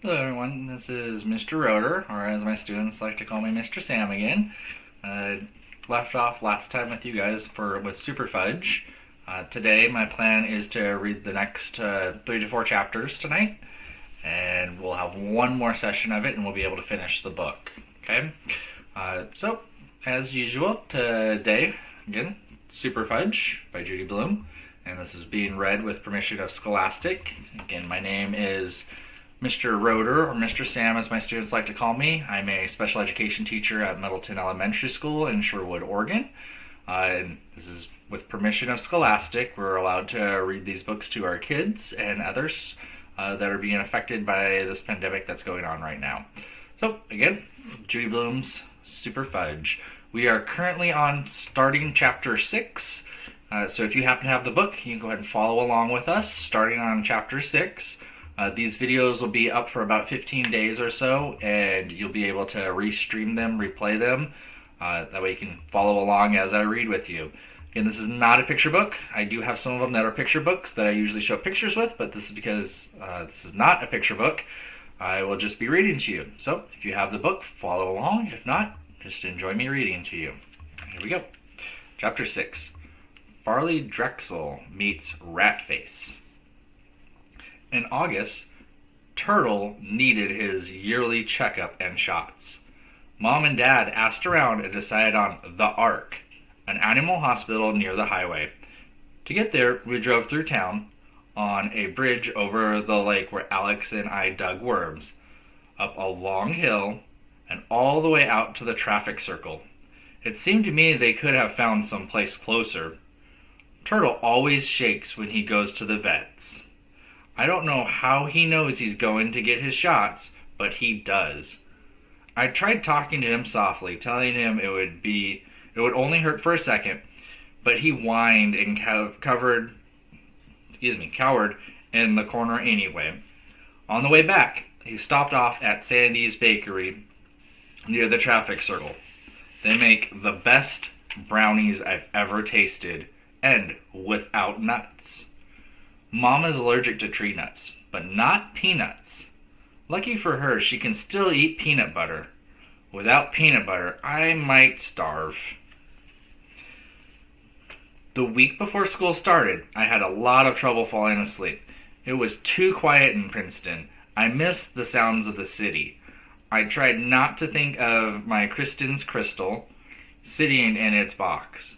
Hello everyone, this is Mr. Rotor, or as my students like to call me, Mr. Sam again. Left off last time with you guys with Superfudge. Today my plan is to read the next 3 to 4 chapters tonight, and we'll have one more session of it and we'll be able to finish the book. Okay? So, as usual, today, again, Superfudge by Judy Blume, and this is being read with permission of Scholastic. Again, my name is Mr. Rotor, or Mr. Sam as my students like to call me. I'm a special education teacher at Middleton Elementary School in Sherwood, Oregon. And this is with permission of Scholastic. We're allowed to read these books to our kids and others that are being affected by this pandemic that's going on right now. So, again, Judy Blume's Superfudge. We are currently on starting chapter 6. So if you happen to have the book, you can go ahead and follow along with us, starting on chapter 6. These videos will be up for about 15 days or so, and you'll be able to restream them, replay them. That way you can follow along as I read with you. Again, this is not a picture book. I do have some of them that are picture books that I usually show pictures with, but this is because this is not a picture book. I will just be reading to you. So, if you have the book, follow along. If not, just enjoy me reading to you. Here we go. Chapter 6. Farley Drexel meets Ratface. In August, Turtle needed his yearly checkup and shots. Mom and Dad asked around and decided on the Ark, an animal hospital near the highway. To get there, we drove through town on a bridge over the lake where Alex and I dug worms, up a long hill, and all the way out to the traffic circle. It seemed to me they could have found some place closer. Turtle always shakes when he goes to the vet's. I don't know how he knows he's going to get his shots, but he does. I tried talking to him softly, telling him it would only hurt for a second, but he whined and cowered in the corner anyway. On the way back, he stopped off at Sandy's Bakery near the traffic circle. They make the best brownies I've ever tasted, and without nuts. Mom is allergic to tree nuts, but not peanuts. Lucky for her, she can still eat peanut butter. Without peanut butter, I might starve. The week before school started, I had a lot of trouble falling asleep. It was too quiet in Princeton. I missed the sounds of the city. I tried not to think of my Kristen's crystal sitting in its box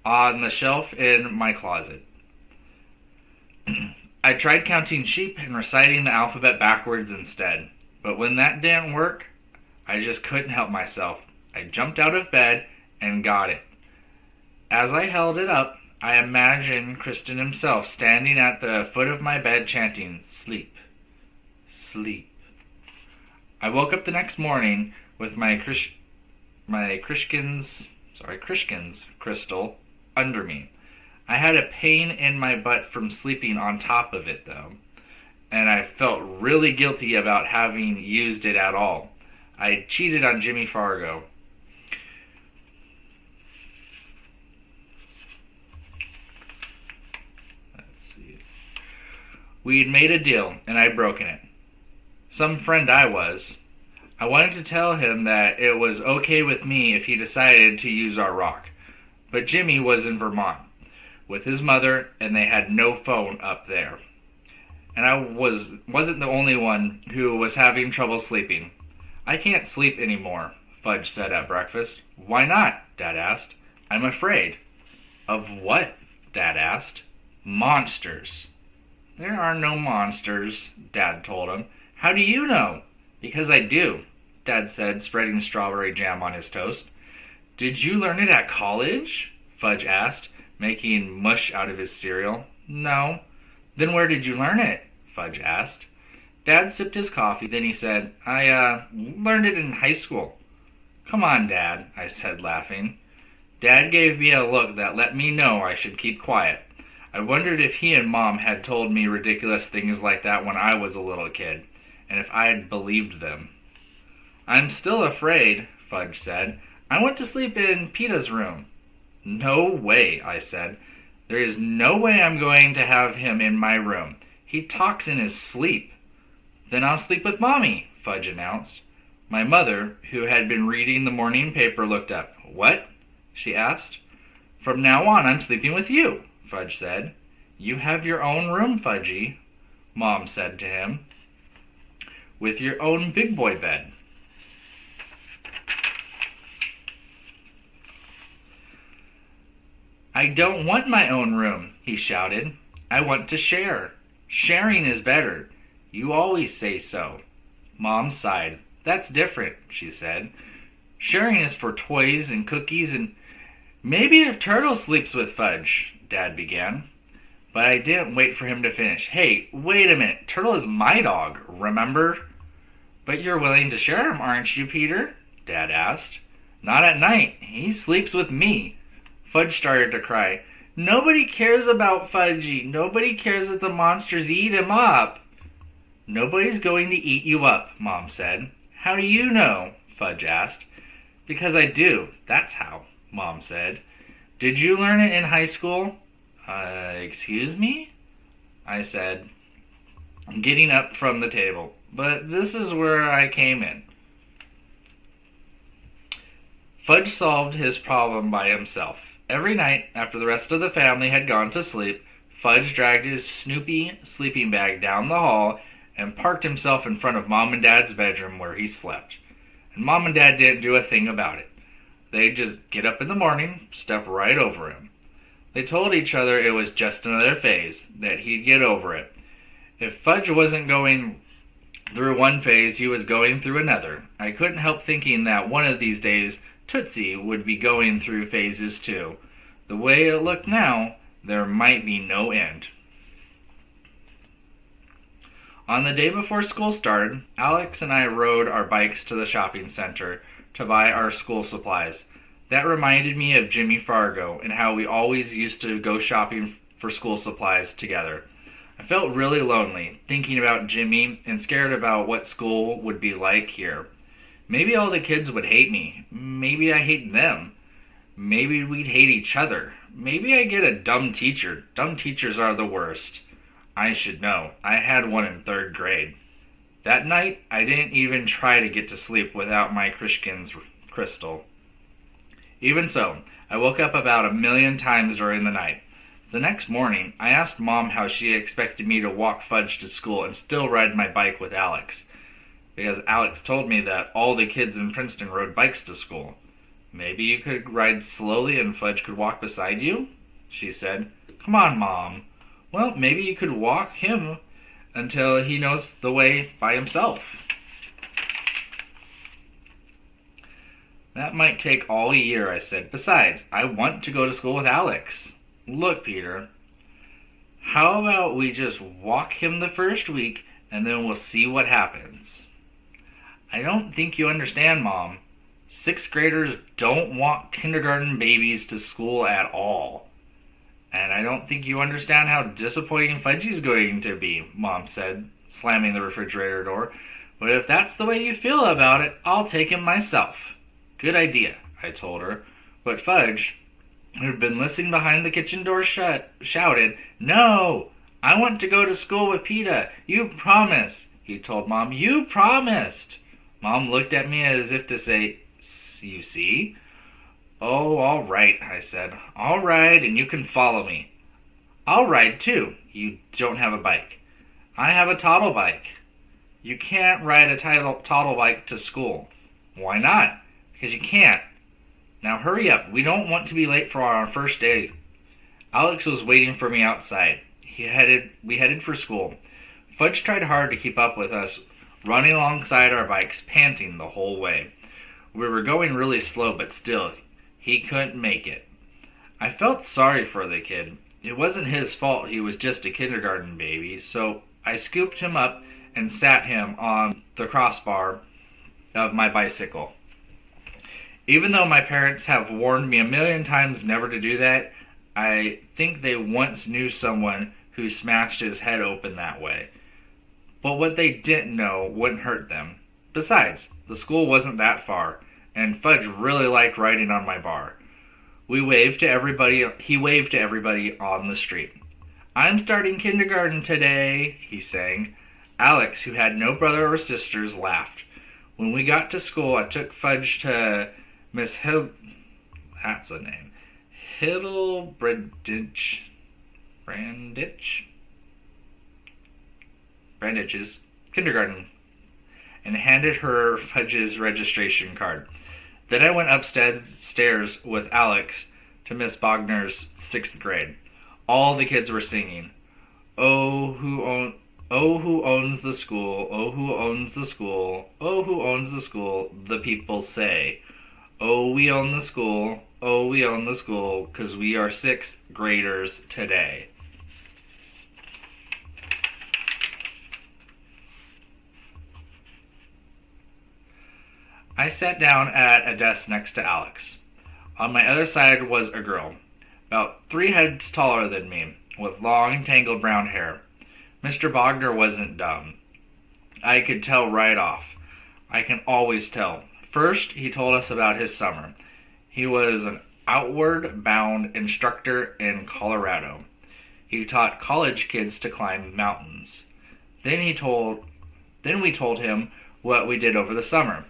on the shelf in my closet. I tried counting sheep and reciting the alphabet backwards instead, but when that didn't work, I just couldn't help myself. I jumped out of bed and got it. As I held it up, I imagined Kristen himself standing at the foot of my bed chanting, "Sleep, sleep." I woke up the next morning with my Krishkin's crystal under me. I had a pain in my butt from sleeping on top of it, though, and I felt really guilty about having used it at all. I cheated on Jimmy Fargo. Let's see. We'd made a deal, and I'd broken it. Some friend I was. I wanted to tell him that it was okay with me if he decided to use our rock, but Jimmy was in Vermont with his mother, and they had no phone up there. And I wasn't the only one who was having trouble sleeping. "I can't sleep anymore," Fudge said at breakfast. "Why not?" Dad asked. "I'm afraid." "Of what?" Dad asked. "Monsters." "There are no monsters," Dad told him. "How do you know?" "Because I do," Dad said, spreading strawberry jam on his toast. "Did you learn it at college?" Fudge asked, making mush out of his cereal. "No." "Then where did you learn it?" Fudge asked. Dad sipped his coffee, then he said, I learned it in high school." "Come on, Dad," I said, laughing. Dad gave me a look that let me know I should keep quiet. I wondered if he and Mom had told me ridiculous things like that when I was a little kid, and if I had believed them. "I'm still afraid," Fudge said. "I went to sleep in Peta's room." "No way," I said. "There is no way I'm going to have him in my room. He talks in his sleep." Then I'll sleep with Mommy, Fudge announced. My mother, who had been reading the morning paper, looked up. What? She asked. From now on, I'm sleeping with you, Fudge said. You have your own room, Fudgy, Mom said to him, with your own big boy bed. I don't want my own room, he shouted. I want to share. Sharing is better. You always say so. Mom sighed. That's different, she said. Sharing is for toys and cookies and... Maybe if Turtle sleeps with Fudge, Dad began. But I didn't wait for him to finish. Hey, wait a minute. Turtle is my dog, remember? But you're willing to share him, aren't you, Peter? Dad asked. Not at night. He sleeps with me. Fudge started to cry. Nobody cares about Fudgy. Nobody cares if the monsters eat him up. Nobody's going to eat you up, Mom said. How do you know? Fudge asked. Because I do. That's how, Mom said. Did you learn it in high school? Excuse me? I said, getting up from the table. But this is where I came in. Fudge solved his problem by himself. Every night, after the rest of the family had gone to sleep, Fudge dragged his Snoopy sleeping bag down the hall and parked himself in front of Mom and Dad's bedroom where he slept. And Mom and Dad didn't do a thing about it. They'd just get up in the morning, step right over him. They told each other it was just another phase, that he'd get over it. If Fudge wasn't going through one phase, he was going through another. I couldn't help thinking that one of these days Tootsie would be going through phases too. The way it looked now, there might be no end. On the day before school started, Alex and I rode our bikes to the shopping center to buy our school supplies. That reminded me of Jimmy Fargo and how we always used to go shopping for school supplies together. I felt really lonely, thinking about Jimmy and scared about what school would be like here. Maybe all the kids would hate me. Maybe I hate them. Maybe we'd hate each other. Maybe I get a dumb teacher. Dumb teachers are the worst. I should know. I had one in 3rd grade. That night, I didn't even try to get to sleep without my Krishkin's crystal. Even so, I woke up about 1,000,000 times during the night. The next morning, I asked Mom how she expected me to walk Fudge to school and still ride my bike with Alex, because Alex told me that all the kids in Princeton rode bikes to school. Maybe you could ride slowly and Fudge could walk beside you? She said. Come on, Mom. Well, maybe you could walk him until he knows the way by himself. That might take all year, I said. Besides, I want to go to school with Alex. Look, Peter, how about we just walk him the first week and then we'll see what happens? I don't think you understand, Mom. 6th graders don't want kindergarten babies to school at all. And I don't think you understand how disappointing Fudgy's going to be, Mom said, slamming the refrigerator door. But if that's the way you feel about it, I'll take him myself. Good idea, I told her. But Fudge, who'd been listening behind the kitchen door shouted, No! I want to go to school with PETA. You promised, he told Mom. You promised. Mom looked at me as if to say, You see? Oh, all right, I said. All right, and you can follow me. I'll ride too. You don't have a bike. I have a toddle bike. You can't ride a toddle bike to school. Why not? Because you can't. Now hurry up. We don't want to be late for our first day. Alex was waiting for me outside. We headed for school. Fudge tried hard to keep up with us, running alongside our bikes, panting the whole way. We were going really slow, but still, he couldn't make it. I felt sorry for the kid. It wasn't his fault, he was just a kindergarten baby, so I scooped him up and sat him on the crossbar of my bicycle. Even though my parents have warned me 1,000,000 times never to do that, I think they once knew someone who smashed his head open that way. But what they didn't know wouldn't hurt them. Besides, the school wasn't that far, and Fudge really liked riding on my bar. He waved to everybody on the street. I'm starting kindergarten today, he sang. Alex, who had no brother or sisters, laughed. When we got to school, I took Fudge to Miss that's a name. Hiddlebranditch. Branditch's kindergarten and handed her Fudge's registration card. Then I went upstairs with Alex to Miss Bogner's 6th grade. All the kids were singing, "Oh, who owns the school? Oh, who owns the school? Oh, who owns the school? The people say. Oh, we own the school. Oh, we own the school, 'cause we are 6th graders today." I sat down at a desk next to Alex. On my other side was a girl, about 3 heads taller than me, with long, tangled brown hair. Mr. Bogner wasn't dumb. I could tell right off. I can always tell. First, he told us about his summer. He was an outward-bound instructor in Colorado. He taught college kids to climb mountains. Then we told him what we did over the summer.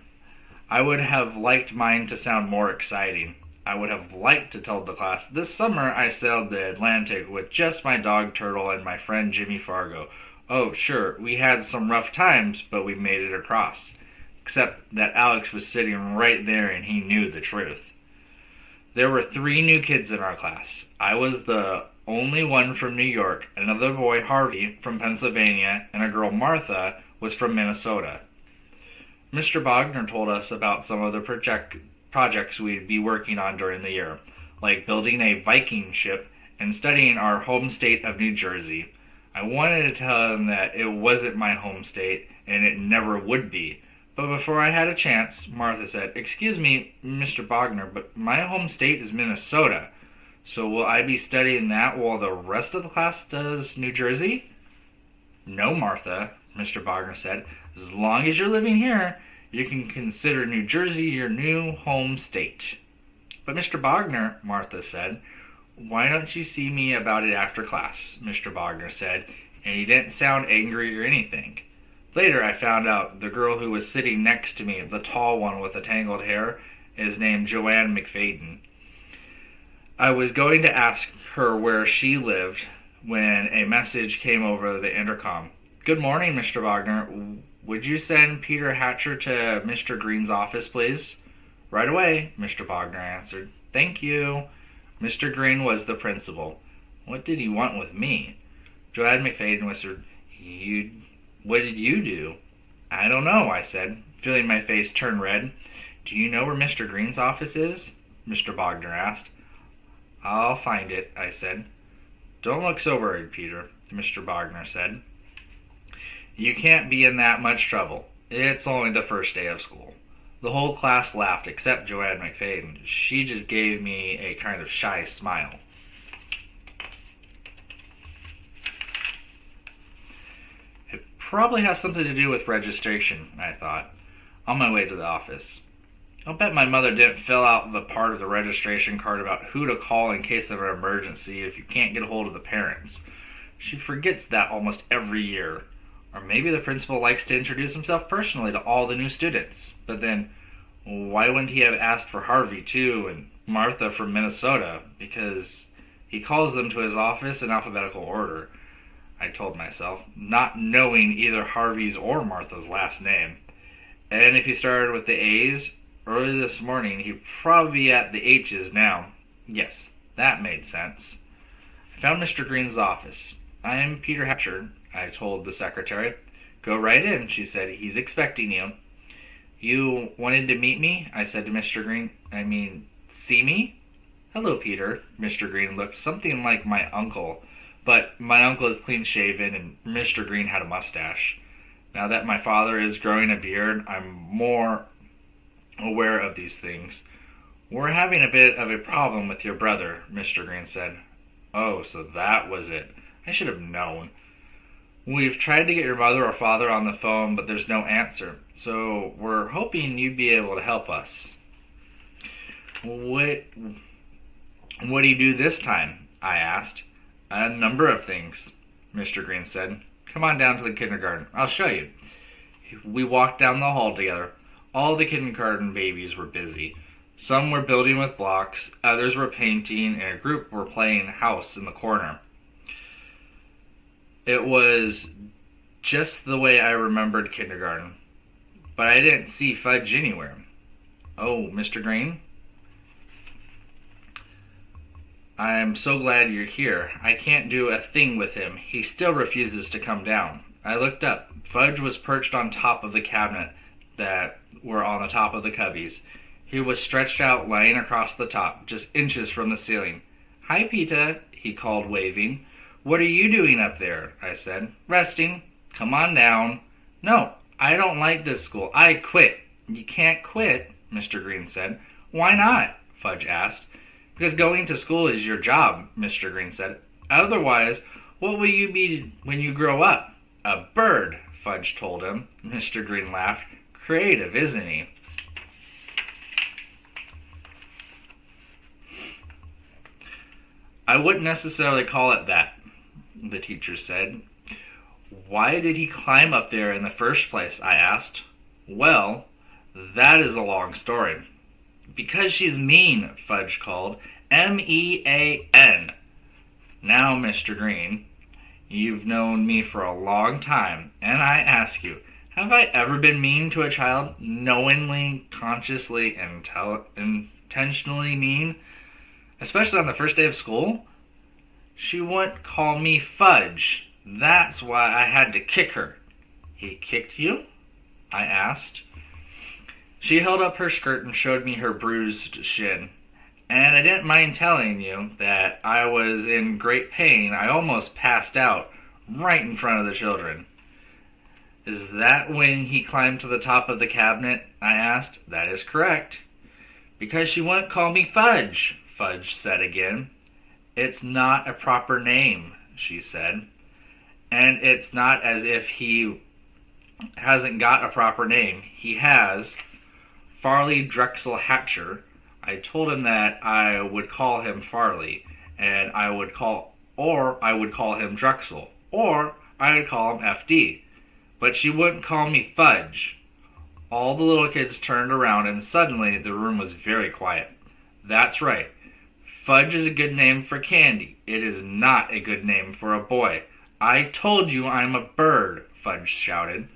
I would have liked mine to sound more exciting. I would have liked to tell the class, "This summer I sailed the Atlantic with just my dog Turtle and my friend Jimmy Fargo. Oh, sure, we had some rough times, but we made it across." Except that Alex was sitting right there and he knew the truth. There were 3 new kids in our class. I was the only one from New York, another boy, Harvey, from Pennsylvania, and a girl, Martha, was from Minnesota. Mr. Bogner told us about some of the projects we'd be working on during the year, like building a Viking ship and studying our home state of New Jersey. I wanted to tell him that it wasn't my home state, and it never would be. But before I had a chance, Martha said, "Excuse me, Mr. Bogner, but my home state is Minnesota. So will I be studying that while the rest of the class does New Jersey?" "No, Martha," Mr. Bogner said. "As long as you're living here, you can consider New Jersey your new home state." "But Mr. Bogner," Martha said. "Why don't you see me about it after class?" Mr. Bogner said, and he didn't sound angry or anything. Later I found out the girl who was sitting next to me, the tall one with the tangled hair, is named Joanne McFadden. I was going to ask her where she lived when a message came over the intercom. "Good morning, Mr. Wagner. Would you send Peter Hatcher to Mr. Green's office, please?" "Right away," Mr. Wagner answered. "Thank you." Mr. Green was the principal. What did he want with me? Joanne McFadden whispered, "What did you do?" "I don't know," I said, feeling my face turn red. "Do you know where Mr. Green's office is?" Mr. Bogner asked. "I'll find it," I said. "Don't look so worried, Peter," Mr. Bogner said. "You can't be in that much trouble. It's only the first day of school." The whole class laughed except Joanne McFadden. She just gave me a kind of shy smile. It probably has something to do with registration, I thought, on my way to the office. I'll bet my mother didn't fill out the part of the registration card about who to call in case of an emergency if you can't get a hold of the parents. She forgets that almost every year. Or maybe the principal likes to introduce himself personally to all the new students. But then, why wouldn't he have asked for Harvey, too, and Martha from Minnesota? Because he calls them to his office in alphabetical order, I told myself, not knowing either Harvey's or Martha's last name. And if he started with the A's, early this morning, he'd probably be at the H's now. Yes, that made sense. I found Mr. Green's office. "I am Peter Hatcher," I told the secretary. "Go right in," she said. "He's expecting you." "You wanted to meet me?" I said to Mr. Green. See me?" "Hello, Peter." Mr. Green looked something like my uncle, but my uncle is clean-shaven and Mr. Green had a mustache. Now that my father is growing a beard, I'm more aware of these things. "We're having a bit of a problem with your brother," Mr. Green said. "Oh, so that was it. I should have known. We've tried to get your mother or father on the phone, but there's no answer. So we're hoping you'd be able to help us." What do you do this time?" I asked. "A number of things," Mr. Green said. Come on down to the kindergarten. I'll show you. We walked down the hall together. All the kindergarten babies were busy. Some were building with blocks, others were painting, and a group were playing house in the corner. It was just the way I remembered kindergarten, but I didn't see Fudge anywhere. Oh, Mr. Green? I'm so glad you're here. I can't do a thing with him. He still refuses to come down. I looked up. Fudge was perched on top of the cabinet that were on the top of the cubbies. He was stretched out, lying across the top, just inches from the ceiling. Hi, Peta, he called, waving. What are you doing up there? I said. Resting. Come on down. No, I don't like this school. I quit. You can't quit, Mr. Green said. Why not? Fudge asked. Because going to school is your job, Mr. Green said. Otherwise, what will you be when you grow up? A bird, Fudge told him. Mr. Green laughed. Creative, isn't he? I wouldn't necessarily call it that, the teacher said. Why did he climb up there in the first place? I asked. Well, that is a long story. Because she's mean, Fudge called. M-E-A-N. Now, Mr. Green, you've known me for a long time, and I ask you, have I ever been mean to a child? Knowingly, consciously, intentionally mean? Especially on the first day of school? She wouldn't call me Fudge. That's why I had to kick her. He kicked you? I asked. She held up her skirt and showed me her bruised shin. And I didn't mind telling you that I was in great pain. I almost passed out right in front of the children. Is that when he climbed to the top of the cabinet? I asked. That is correct. Because she wouldn't call me Fudge, Fudge said again. It's not a proper name, she said. And it's not as if he hasn't got a proper name. He has. Farley Drexel Hatcher. I told him that I would call him Farley, and I would call him Drexel, or I would call him FD. But she wouldn't call me Fudge. All the little kids turned around, and suddenly the room was very quiet. That's right. Fudge is a good name for candy. It is not a good name for a boy. I told you I'm a bird, Fudge shouted.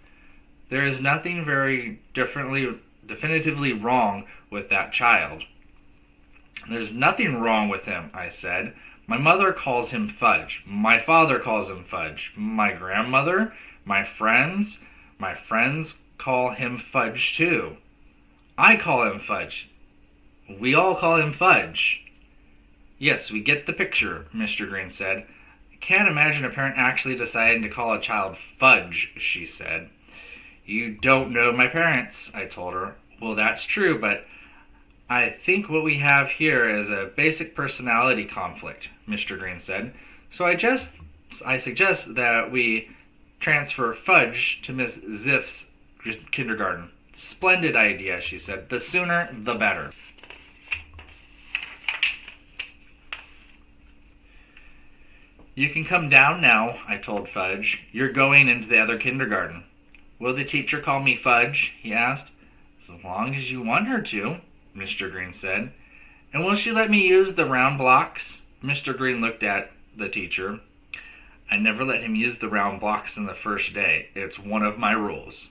There is nothing very definitively wrong with that child. There's nothing wrong with him, I said. My mother calls him Fudge. My father calls him Fudge. My grandmother, my friends call him Fudge too. I call him Fudge. We all call him Fudge. Yes, we get the picture, Mr. Green said. I can't imagine a parent actually deciding to call a child Fudge, she said. You don't know my parents, I told her. Well, that's true, but I think what we have here is a basic personality conflict, Mr. Green said. So I suggest that we transfer Fudge to Miss Ziff's kindergarten. Splendid idea, she said. The sooner, the better. You can come down now, I told Fudge. You're going into the other kindergarten. Will the teacher call me Fudge? He asked. As long as you want her to, Mr. Green said. And will she let me use the round blocks? Mr. Green looked at the teacher. I never let him use the round blocks in the first day. It's one of my rules.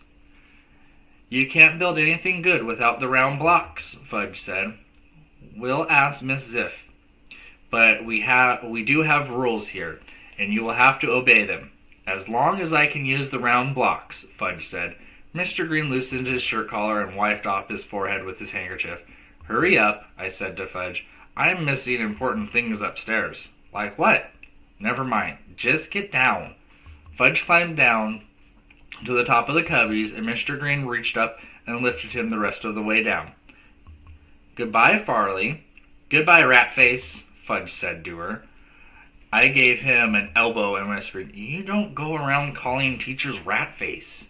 You can't build anything good without the round blocks, Fudge said. We'll ask Miss Ziff. But we do have rules here, and you will have to obey them. As long as I can use the round blocks, Fudge said. Mr. Green loosened his shirt collar and wiped off his forehead with his handkerchief. Hurry up, I said to Fudge. I'm missing important things upstairs. Like what? Never mind. Just get down. Fudge climbed down to the top of the cubbies, and Mr. Green reached up and lifted him the rest of the way down. Goodbye, Farley. Goodbye, Ratface, Fudge said to her. I gave him an elbow and whispered, You don't go around calling teachers Ratface.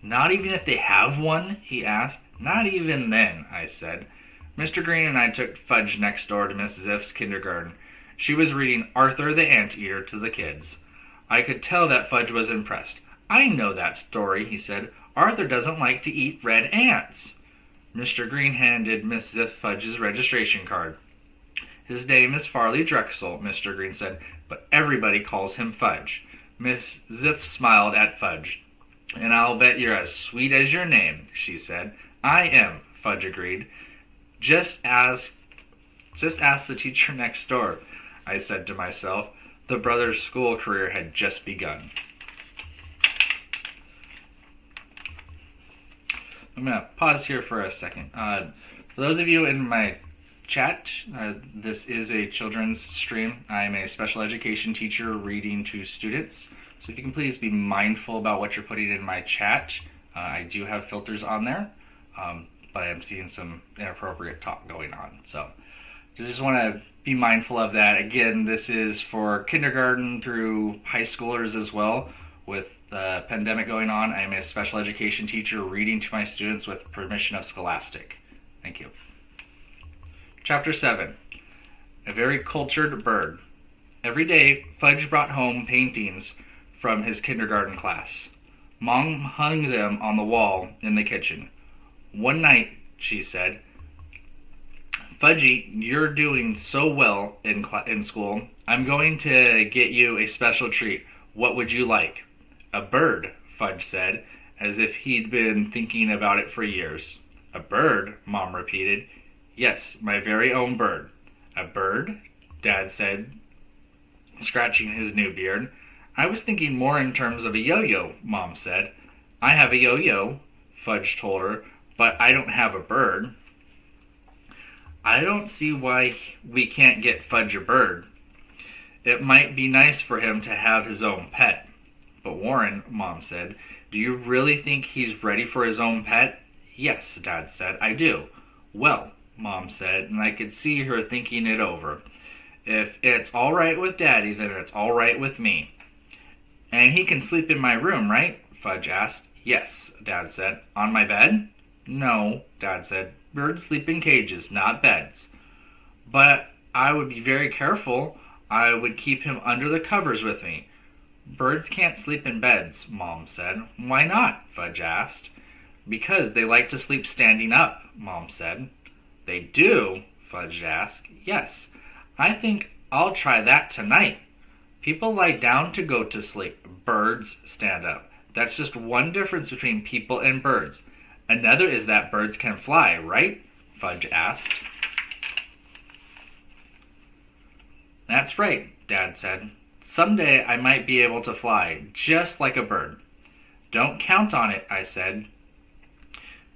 Not even if they have one? He asked. Not even then, I said. Mr. Green and I took Fudge next door to Miss Ziff's kindergarten. She was reading Arthur the Anteater to the kids. I could tell that Fudge was impressed. "I know that story," he said. "Arthur doesn't like to eat red ants." Mr. Green handed Miss Ziff Fudge's registration card. "His name is Farley Drexel," Mr. Green said, "but everybody calls him Fudge." Miss Ziff smiled at Fudge. "And I'll bet you're as sweet as your name," she said. "I am," Fudge agreed. Just ask the teacher next door," I said to myself. The brothers' school career had just begun. I'm going to pause here for a second. For those of you in my chat, this is a children's stream. I'm a special education teacher reading to students. So if you can please be mindful about what you're putting in my chat. I do have filters on there, but I'm seeing some inappropriate talk going on. So I just want to be mindful of that. Again, this is for kindergarten through high schoolers as well. With the pandemic going on, I am a special education teacher reading to my students with permission of Scholastic. Thank you. Chapter 7. A Very Cultured Bird. Every day, Fudge brought home paintings from his kindergarten class. Mom hung them on the wall in the kitchen. One night, she said, "Fudgy, you're doing so well in school. I'm going to get you a special treat. What would you like?" "A bird," Fudge said, as if he'd been thinking about it for years. "A bird?" Mom repeated. "Yes, my very own bird." "A bird?" Dad said, scratching his new beard. "I was thinking more in terms of a yo-yo," Mom said. "I have a yo-yo," Fudge told her, "but I don't have a bird." "I don't see why we can't get Fudge a bird. It might be nice for him to have his own pet." "But Warren," Mom said, "do you really think he's ready for his own pet?" "Yes," Dad said, "I do." "Well," Mom said, and I could see her thinking it over. "If it's all right with Daddy, then it's all right with me." "And he can sleep in my room, right?" Fudge asked. "Yes," Dad said. "On my bed?" "No," Dad said. "Birds sleep in cages, not beds." "But I would be very careful. I would keep him under the covers with me." "Birds can't sleep in beds," Mom said. "Why not?" Fudge asked. "Because they like to sleep standing up," Mom said. "They do?" Fudge asked. "Yes. I think I'll try that tonight. People lie down to go to sleep. Birds stand up. That's just one difference between people and birds. Another is that birds can fly, right?" Fudge asked. "That's right," Dad said. "Someday I might be able to fly, just like a bird." "Don't count on it," I said.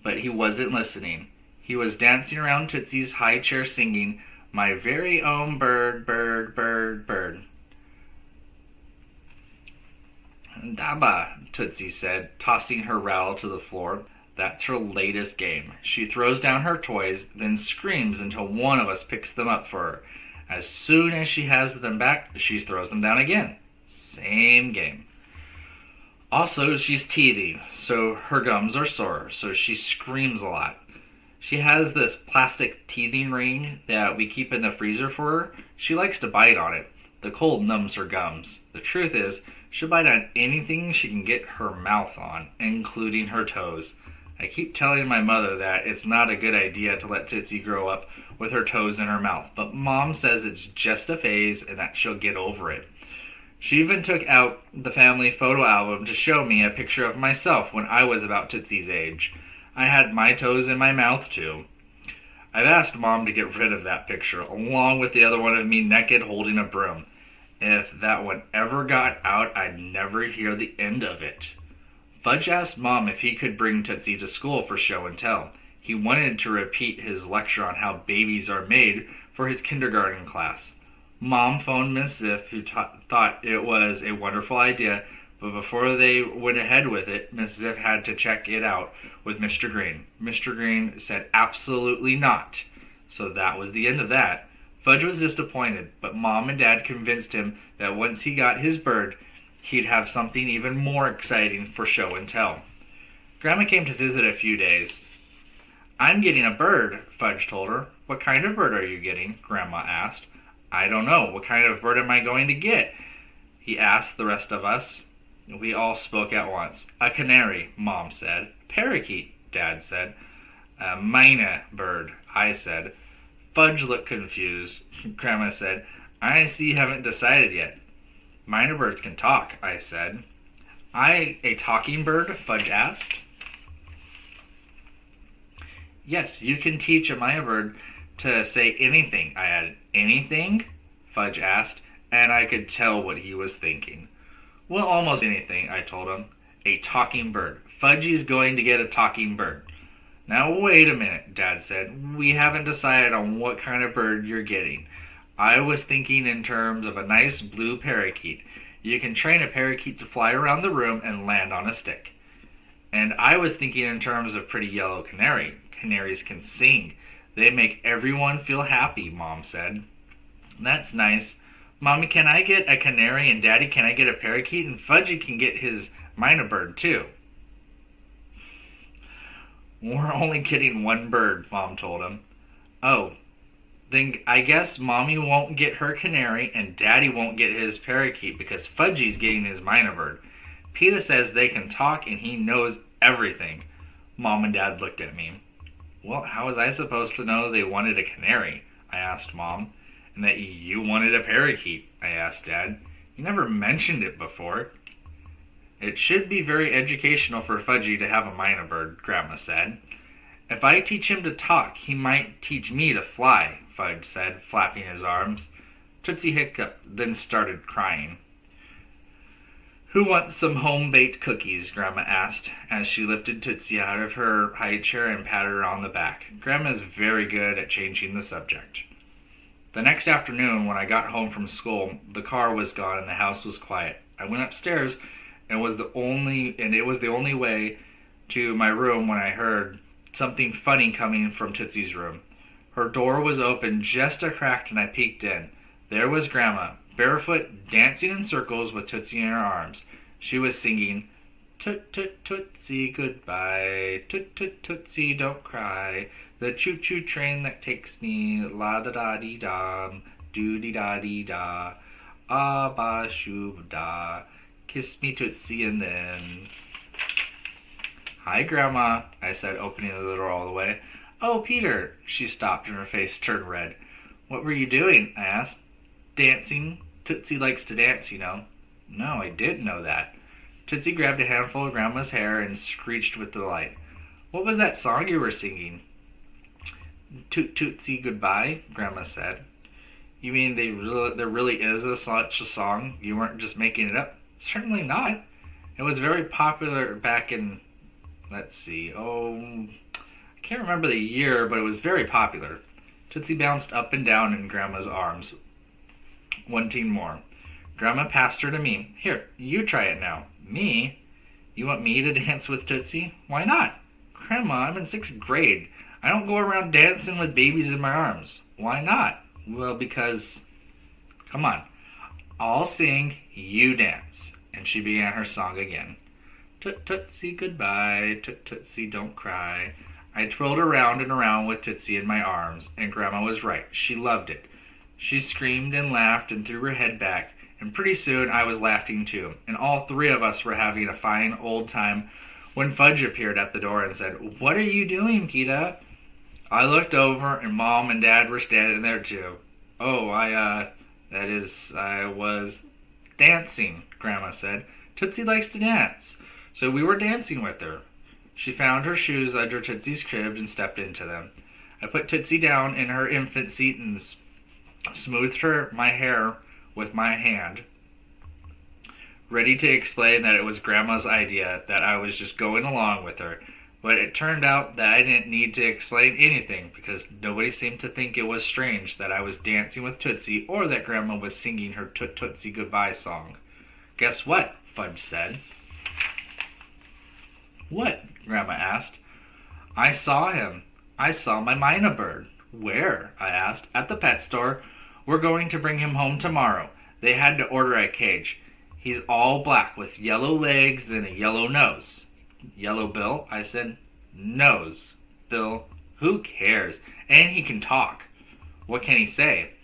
But he wasn't listening. He was dancing around Tootsie's high chair singing, "My very own bird, bird, bird, bird." "Daba," Tootsie said, tossing her rattle to the floor. "That's her latest game. She throws down her toys, then screams until one of us picks them up for her. As soon as she has them back, she throws them down again. Same game. Also, she's teething, so her gums are sore, so she screams a lot. She has this plastic teething ring that we keep in the freezer for her. She likes to bite on it. The cold numbs her gums. The truth is, she'll bite on anything she can get her mouth on, including her toes. I keep telling my mother that it's not a good idea to let Tootsie grow up with her toes in her mouth, but Mom says it's just a phase and that she'll get over it. She even took out the family photo album to show me a picture of myself when I was about Tootsie's age. I had my toes in my mouth too. I've asked Mom to get rid of that picture, along with the other one of me naked holding a broom. If that one ever got out, I'd never hear the end of it. Fudge asked Mom if he could bring Tootsie to school for show and tell. He wanted to repeat his lecture on how babies are made for his kindergarten class. Mom phoned Miss Ziff, who thought it was a wonderful idea, but before they went ahead with it, Miss Ziff had to check it out with Mr. Green. Mr. Green said absolutely not, so that was the end of that. Fudge was disappointed, but Mom and Dad convinced him that once he got his bird, he'd have something even more exciting for show and tell. Grandma came to visit a few days. "I'm getting a bird," Fudge told her. "What kind of bird are you getting?" Grandma asked. "I don't know. What kind of bird am I going to get?" he asked the rest of us. We all spoke at once. A canary, Mom said. Parakeet, Dad said. A mynah bird, I said. Fudge looked confused. Grandma said, I see you haven't decided yet. Mynah birds can talk, I said. A talking bird? Fudge asked. Yes, you can teach a mynah bird to say anything, I added. Anything? Fudge asked, and I could tell what he was thinking. Well, almost anything, I told him. A talking bird. Fudgy's going to get a talking bird. Now wait a minute, Dad said. We haven't decided on what kind of bird you're getting. I was thinking in terms of a nice blue parakeet. You can train a parakeet to fly around the room and land on a stick. And I was thinking in terms of pretty yellow canary. Canaries can sing. They make everyone feel happy, Mom said. That's nice. Mommy, can I get a canary? And Daddy, can I get a parakeet? And Fudgy can get his mynah bird, too. We're only getting one bird, Mom told him. Oh, then I guess Mommy won't get her canary and Daddy won't get his parakeet because Fudgy's getting his mynah bird. PETA says they can talk and he knows everything. Mom and Dad looked at me. Well, how was I supposed to know they wanted a canary? I asked Mom. And that you wanted a parakeet? I asked Dad. You never mentioned it before. It should be very educational for Fudgy to have a mynah bird, Grandma said. If I teach him to talk, he might teach me to fly, Fudge said, flapping his arms. Tootsie hiccuped, then started crying. Who wants some home-baked cookies? Grandma asked, as she lifted Tootsie out of her high chair and patted her on the back. Grandma's very good at changing the subject. The next afternoon, when I got home from school, the car was gone and the house was quiet. I went upstairs, and it was the only way to my room when I heard something funny coming from Tootsie's room. Her door was open just a crack, and I peeked in. There was Grandma, barefoot, dancing in circles with Tootsie in her arms. She was singing, Toot toot tootsie goodbye, toot toot tootsie don't cry. The choo-choo train that takes me, la-da-da-dee-dum, doo-dee-da-dee-da, ah-ba-shoo-da, kiss me Tootsie and then... Hi, Grandma, I said, opening the door all the way. Oh, Peter, she stopped and her face turned red. What were you doing? I asked. Dancing. Tootsie likes to dance, you know. No, I didn't know that. Tootsie grabbed a handful of Grandma's hair and screeched with delight. What was that song you were singing? Toot Tootsie Goodbye, Grandma said. You mean there really is such a song? You weren't just making it up? Certainly not. It was very popular back in, I can't remember the year, but it was very popular. Tootsie bounced up and down in Grandma's arms, wanting more. Grandma passed her to me. Here, you try it now. Me? You want me to dance with Tootsie? Why not? Grandma, I'm in 6th grade. I don't go around dancing with babies in my arms. Why not? Well, because... Come on. I'll sing, you dance. And she began her song again. Toot Tootsie goodbye, toot Tootsie don't cry. I twirled around and around with Tootsie in my arms, and Grandma was right. She loved it. She screamed and laughed and threw her head back, and pretty soon I was laughing too, and all three of us were having a fine old time when Fudge appeared at the door and said, What are you doing, PETA? I looked over, and Mom and Dad were standing there too. Oh, I was dancing, Grandma said. Tootsie likes to dance. So we were dancing with her. She found her shoes under Tootsie's crib and stepped into them. I put Tootsie down in her infant seat and smoothed my hair with my hand, ready to explain that it was Grandma's idea, that I was just going along with her. But it turned out that I didn't need to explain anything because nobody seemed to think it was strange that I was dancing with Tootsie or that Grandma was singing her Toot Tootsie Goodbye song. Guess what? Fudge said. What? Grandma asked. I saw him. I saw my mynah bird. Where? I asked. At the pet store. We're going to bring him home tomorrow. They had to order a cage. He's all black with yellow legs and a yellow nose. Yellow bill? I said. Nose. Bill. Who cares? And he can talk. What can he say?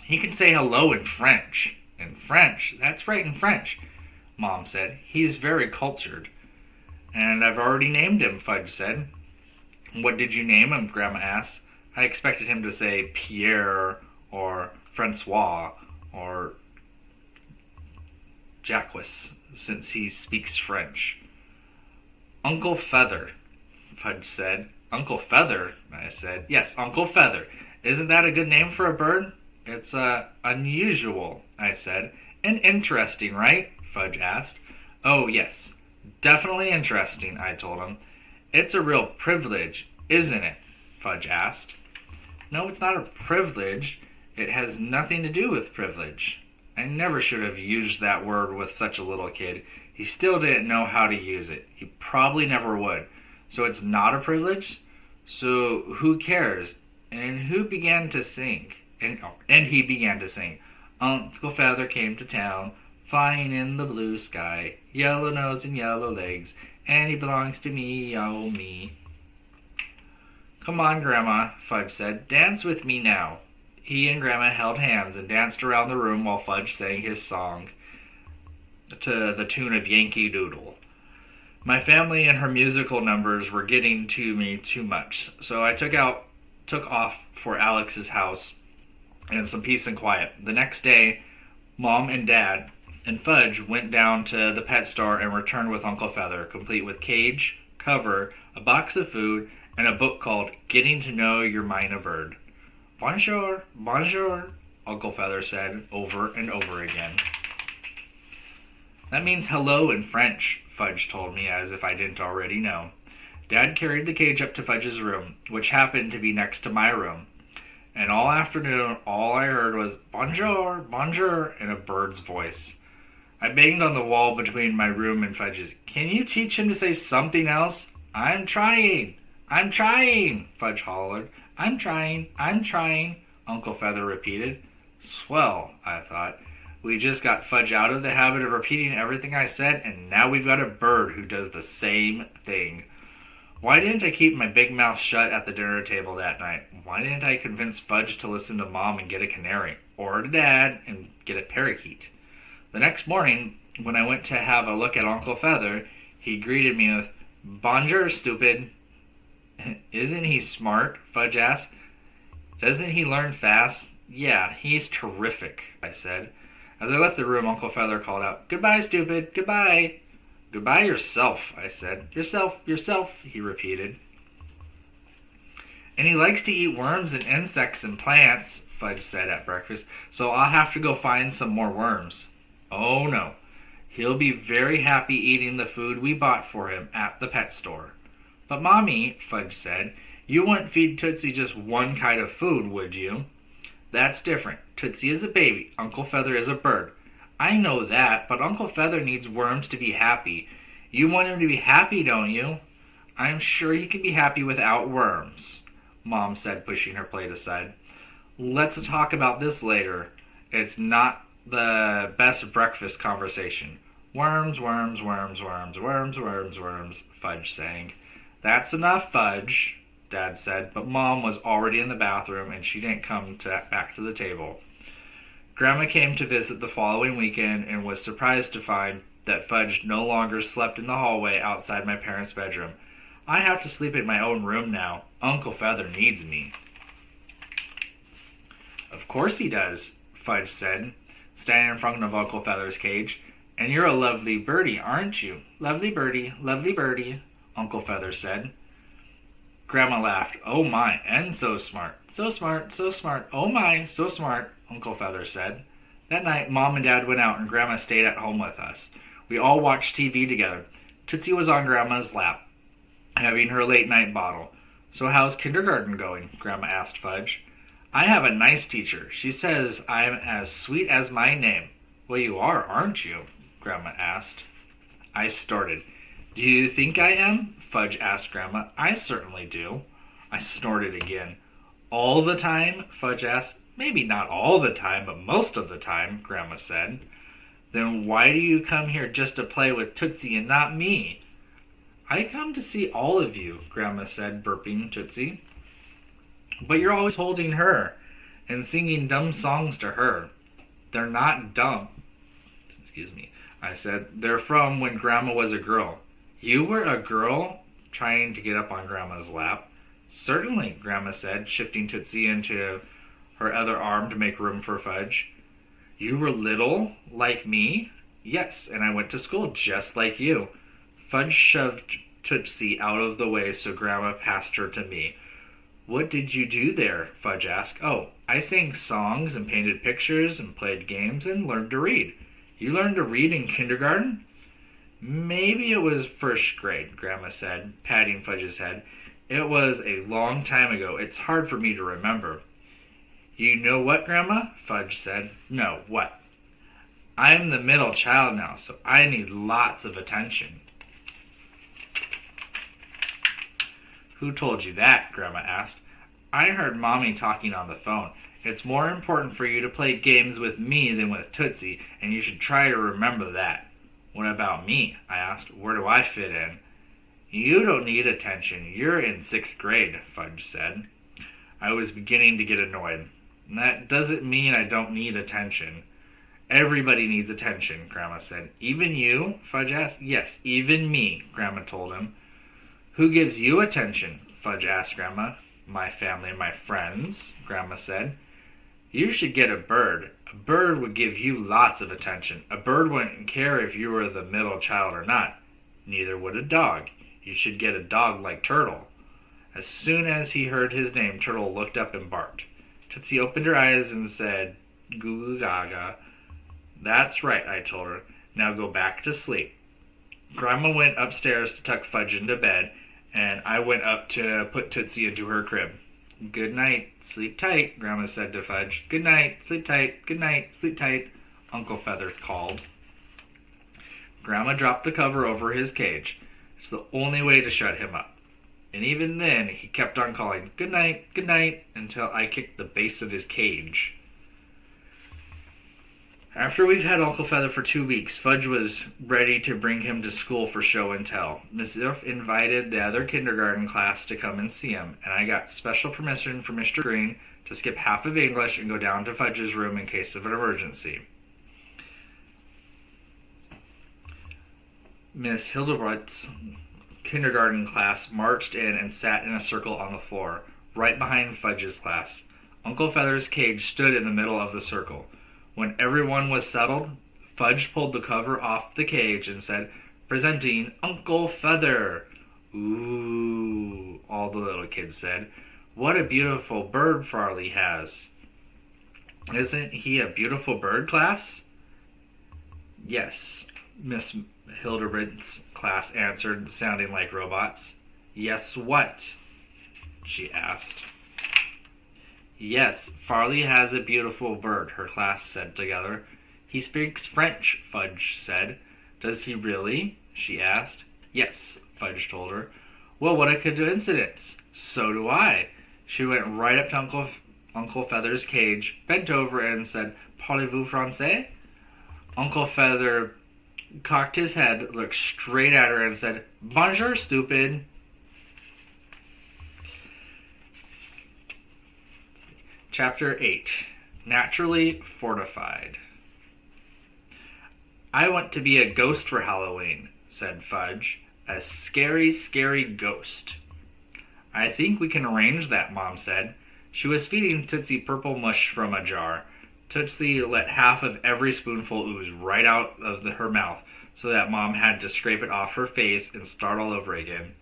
He can say hello in French. In French? That's right, in French, Mom said. He's very cultured. And I've already named him, Fudge said. What did you name him? Grandma asked. I expected him to say Pierre or Francois or Jacques, since he speaks French. Uncle Feather, Fudge said. Uncle Feather, I said. Yes, Uncle Feather. Isn't that a good name for a bird? It's unusual, I said. And interesting, right? Fudge asked. Oh, yes. Definitely interesting, I told him. It's a real privilege, isn't it? Fudge asked. No, it's not a privilege. It has nothing to do with privilege. I never should have used that word with such a little kid. He still didn't know how to use it. He probably never would. So it's not a privilege? So who cares? And who began to sing? And he began to sing. Uncle Feather came to town, flying in the blue sky, yellow nose and yellow legs, and he belongs to me, oh me. Come on, Grandma, Fudge said. Dance with me now. He and Grandma held hands and danced around the room while Fudge sang his song to the tune of Yankee Doodle. My family and her musical numbers were getting to me too much, so I took off for Alex's house and some peace and quiet. The next day, Mom and Dad and Fudge went down to the pet store and returned with Uncle Feather, complete with cage, cover, a box of food, and a book called Getting to Know Your Mina Bird. Bonjour, bonjour, Uncle Feather said over and over again. That means hello in French, Fudge told me, as if I didn't already know. Dad carried the cage up to Fudge's room, which happened to be next to my room. And all afternoon, all I heard was, bonjour, bonjour, in a bird's voice. I banged on the wall between my room and Fudge's. Can you teach him to say something else? I'm trying, Fudge hollered. I'm trying, Uncle Feather repeated. Swell, I thought. We just got Fudge out of the habit of repeating everything I said, and now we've got a bird who does the same thing. Why didn't I keep my big mouth shut at the dinner table that night? Why didn't I convince Fudge to listen to Mom and get a canary, or to Dad and get a parakeet? The next morning, when I went to have a look at Uncle Feather, he greeted me with, Bonjour, stupid. Isn't he smart? Fudge asked. Doesn't he learn fast? Yeah, he's terrific, I said. As I left the room, Uncle Feather called out, Goodbye, stupid, goodbye. Goodbye yourself, I said. Yourself, he repeated. And he likes to eat worms and insects and plants, Fudge said at breakfast, so I'll have to go find some more worms. Oh, no. He'll be very happy eating the food we bought for him at the pet store. But, Mommy, Fudge said, you wouldn't feed Tootsie just one kind of food, would you? That's different. Tootsie is a baby. Uncle Feather is a bird. I know that, but Uncle Feather needs worms to be happy. You want him to be happy, don't you? I'm sure he can be happy without worms, Mom said, pushing her plate aside. Let's talk about this later. It's not the best breakfast conversation. Worms, worms, worms, worms, worms, worms, worms, Fudge sang. That's enough, Fudge, Dad said, but Mom was already in the bathroom and she didn't come back to the table. Grandma came to visit the following weekend and was surprised to find that Fudge no longer slept in the hallway outside my parents' bedroom. I have to sleep in my own room now. Uncle Feather needs me. Of course he does, Fudge said, standing in front of Uncle Feather's cage. And you're a lovely birdie, aren't you? Lovely birdie, Uncle Feather said. Grandma laughed. Oh my, and so smart. So smart, so smart. Oh my, so smart, Uncle Feather said. That night, Mom and Dad went out and Grandma stayed at home with us. We all watched TV together. Tootsie was on Grandma's lap, having her late-night bottle. So how's kindergarten going? Grandma asked Fudge. I have a nice teacher. She says I'm as sweet as my name. Well, you are, aren't you? Grandma asked. I started. Do you think I am? Fudge asked Grandma. I certainly do. I snorted again. All the time? Fudge asked. Maybe not all the time, but most of the time, Grandma said. Then why do you come here just to play with Tootsie and not me? I come to see all of you, Grandma said, burping Tootsie. But you're always holding her and singing dumb songs to her. They're not dumb. Excuse me. I said, they're from when Grandma was a girl. You were a girl trying to get up on Grandma's lap? Certainly, Grandma said, shifting Tootsie into her other arm to make room for Fudge. You were little, like me? Yes, and I went to school just like you. Fudge shoved Tootsie out of the way so Grandma passed her to me. What did you do there? Fudge asked. Oh, I sang songs and painted pictures and played games and learned to read. You learned to read in kindergarten? Maybe it was first grade, Grandma said, patting Fudge's head. It was a long time ago. It's hard for me to remember. You know what, Grandma? Fudge said. No, what? I'm the middle child now, so I need lots of attention. Who told you that? Grandma asked. I heard Mommy talking on the phone. It's more important for you to play games with me than with Tootsie, and you should try to remember that. What about me? I asked. Where do I fit in? You don't need attention. You're in 6th grade, Fudge said. I was beginning to get annoyed. That doesn't mean I don't need attention. Everybody needs attention, Grandma said. Even you? Fudge asked. Yes, even me, Grandma told him. Who gives you attention? Fudge asked Grandma. My family and my friends, Grandma said. You should get a bird. A bird would give you lots of attention. A bird wouldn't care if you were the middle child or not. Neither would a dog. You should get a dog like Turtle. As soon as he heard his name, Turtle looked up and barked. Tootsie opened her eyes and said, Goo goo gaga. That's right, I told her. Now go back to sleep. Grandma went upstairs to tuck Fudge into bed, and I went up to put Tootsie into her crib. Good night, sleep tight, Grandma said to Fudge. Good night, sleep tight, good night, sleep tight, Uncle Feather called. Grandma dropped the cover over his cage. It's the only way to shut him up. And even then, he kept on calling, good night, until I kicked the base of his cage. After we've had Uncle Feather for 2 weeks, Fudge was ready to bring him to school for show and tell. Miss Ziff invited the other kindergarten class to come and see him, and I got special permission from Mr. Green to skip half of English and go down to Fudge's room in case of an emergency. Miss Hildebrandt's kindergarten class marched in and sat in a circle on the floor, right behind Fudge's class. Uncle Feather's cage stood in the middle of the circle. When everyone was settled, Fudge pulled the cover off the cage and said, Presenting Uncle Feather. Ooh, all the little kids said. What a beautiful bird Farley has. Isn't he a beautiful bird, class? Yes, Miss Hildebrandt's class answered, sounding like robots. Yes, what? She asked. Yes, Farley has a beautiful bird, her class said together. He speaks French, Fudge said. Does he really? She asked. Yes, Fudge told her. Well, what a coincidence. So do I. She went right up to Uncle Feather's cage, bent over and said, Parlez-vous français? Uncle Feather cocked his head, looked straight at her, and said, Bonjour, stupid. Chapter 8. Naturally Fortified. I want to be a ghost for Halloween, said Fudge. A scary, scary ghost. I think we can arrange that, Mom said. She was feeding Tootsie purple mush from a jar. Tootsie let half of every spoonful ooze right out of her mouth, so that Mom had to scrape it off her face and start all over again.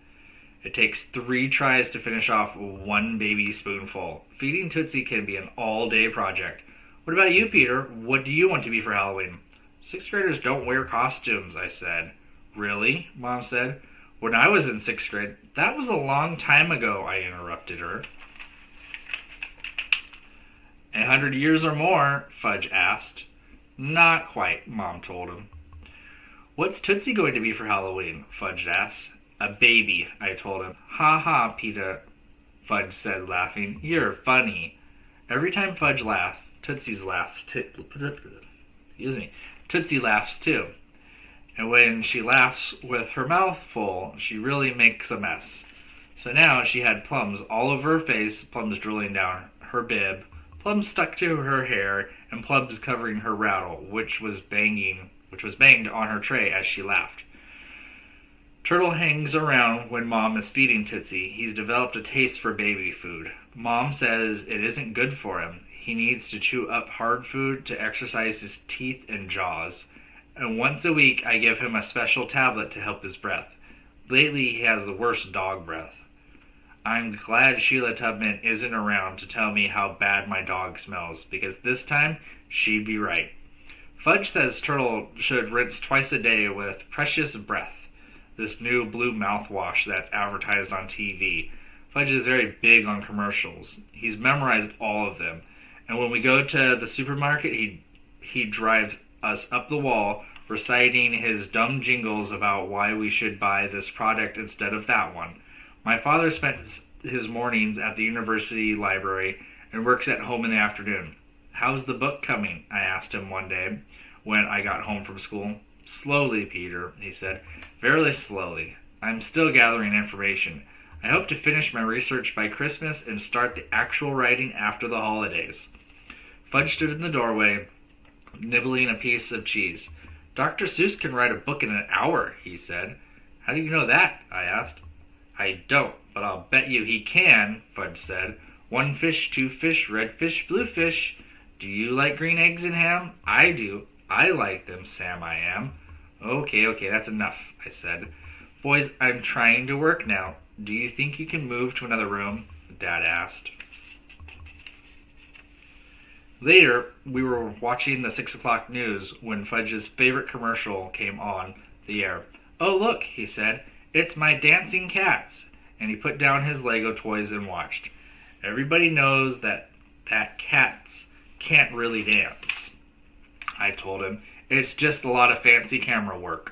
It takes 3 tries to finish off 1 baby spoonful. Feeding Tootsie can be an all-day project. What about you, Peter? What do you want to be for Halloween? 6th graders don't wear costumes, I said. Really? Mom said. When I was in 6th grade, that was a long time ago, I interrupted her. 100 years or more, Fudge asked. Not quite, Mom told him. What's Tootsie going to be for Halloween? Fudge asked. A baby, I told him. Ha ha, Peter, Fudge said, laughing. You're funny. Every time Fudge laughed, Tootsie laughs too. Tootsie laughs too. And when she laughs with her mouth full, she really makes a mess. So now she had plums all over her face, plums drooling down her bib, Plum stuck to her hair, and Plum's covering her rattle, which was banged on her tray as she laughed. Turtle hangs around when Mom is feeding Tootsie. He's developed a taste for baby food. Mom says it isn't good for him. He needs to chew up hard food to exercise his teeth and jaws. And once a week I give him a special tablet to help his breath. Lately he has the worst dog breath. I'm glad Sheila Tubman isn't around to tell me how bad my dog smells, because this time she'd be right. Fudge says Turtle should rinse twice a day with Precious Breath, this new blue mouthwash that's advertised on TV. Fudge is very big on commercials. He's memorized all of them. And when we go to the supermarket, he drives us up the wall reciting his dumb jingles about why we should buy this product instead of that one. My father spent his mornings at the university library and works at home in the afternoon. How's the book coming? I asked him one day when I got home from school. Slowly, Peter, he said. Very slowly. I'm still gathering information. I hope to finish my research by Christmas and start the actual writing after the holidays. Fudge stood in the doorway, nibbling a piece of cheese. Dr. Seuss can write a book in an hour, he said. How do you know that? I asked. I don't, but I'll bet you he can, Fudge said. 1 fish, 2 fish, red fish, blue fish. Do you like green eggs and ham? I do. I like them, Sam, I am. Okay, that's enough, I said. Boys, I'm trying to work now. Do you think you can move to another room? Dad asked. Later, we were watching the 6 o'clock news when Fudge's favorite commercial came on the air. Oh, look, he said. It's my dancing cats. And he put down his Lego toys and watched. Everybody knows that cats can't really dance, I told him. It's just a lot of fancy camera work.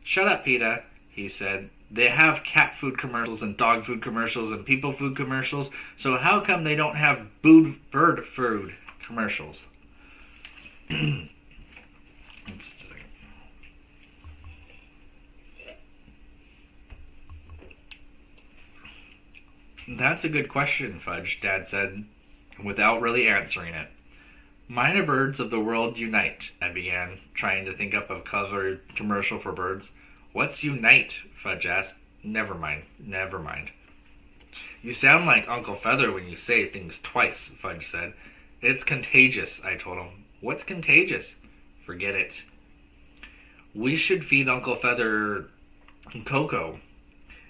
Shut up, PETA, he said. They have cat food commercials and dog food commercials and people food commercials, so how come they don't have bird food commercials? That's a good question, Fudge, Dad said, without really answering it. Minor birds of the world unite, I began, trying to think up a clever commercial for birds. What's unite? Fudge asked. Never mind. You sound like Uncle Feather when you say things twice, Fudge said. It's contagious, I told him. What's contagious? Forget it. We should feed Uncle Feather cocoa.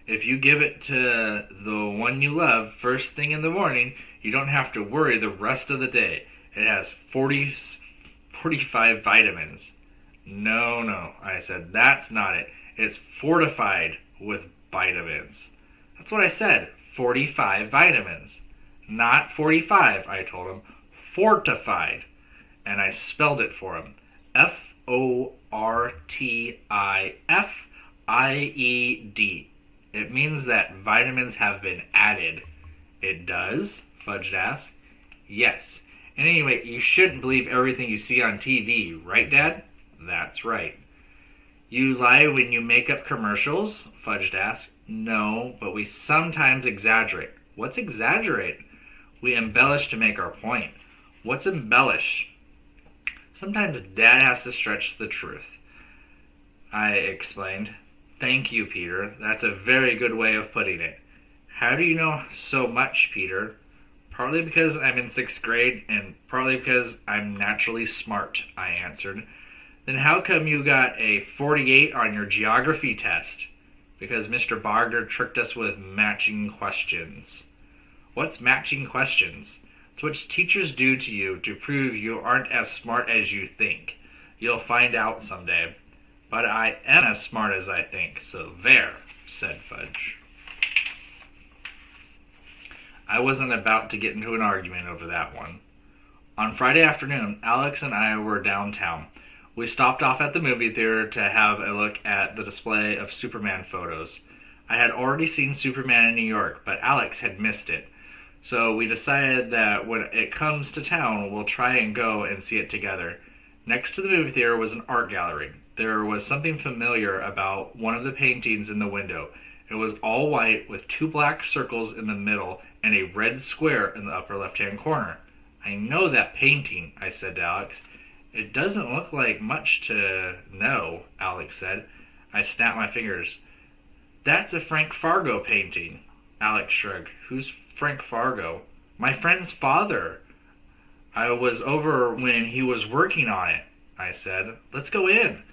If you give it to the one you love first thing in the morning, you don't have to worry the rest of the day. It has 45 vitamins. No, I said. That's not it. It's fortified with vitamins. That's what I said. 45 vitamins. Not 45, I told him. Fortified. And I spelled it for him. Fortified. It means that vitamins have been added. It does? Fudge asked. Yes. And anyway, you shouldn't believe everything you see on TV, right, Dad? That's right. You lie when you make up commercials? Fudge asked. No, but we sometimes exaggerate. What's exaggerate? We embellish to make our point. What's embellish? Sometimes Dad has to stretch the truth, I explained. Thank you, Peter. That's a very good way of putting it. How do you know so much, Peter? Partly because I'm in 6th grade, and partly because I'm naturally smart, I answered. Then how come you got a 48 on your geography test? Because Mr. Bogner tricked us with matching questions. What's matching questions? It's what teachers do to you to prove you aren't as smart as you think. You'll find out someday. But I am as smart as I think, so there, said Fudge. I wasn't about to get into an argument over that one. On Friday afternoon, Alex and I were downtown. We stopped off at the movie theater to have a look at the display of Superman photos. I had already seen Superman in New York, but Alex had missed it. So we decided that when it comes to town, we'll try and go and see it together. Next to the movie theater was an art gallery. There was something familiar about one of the paintings in the window. It was all white with 2 black circles in the middle and a red square in the upper left-hand corner. I know that painting, I said to Alex. It doesn't look like much to know, Alex said. I snapped my fingers. That's a Frank Fargo painting. Alex shrugged. Who's Frank Fargo? My friend's father. I was over when he was working on it, I said. Let's go in.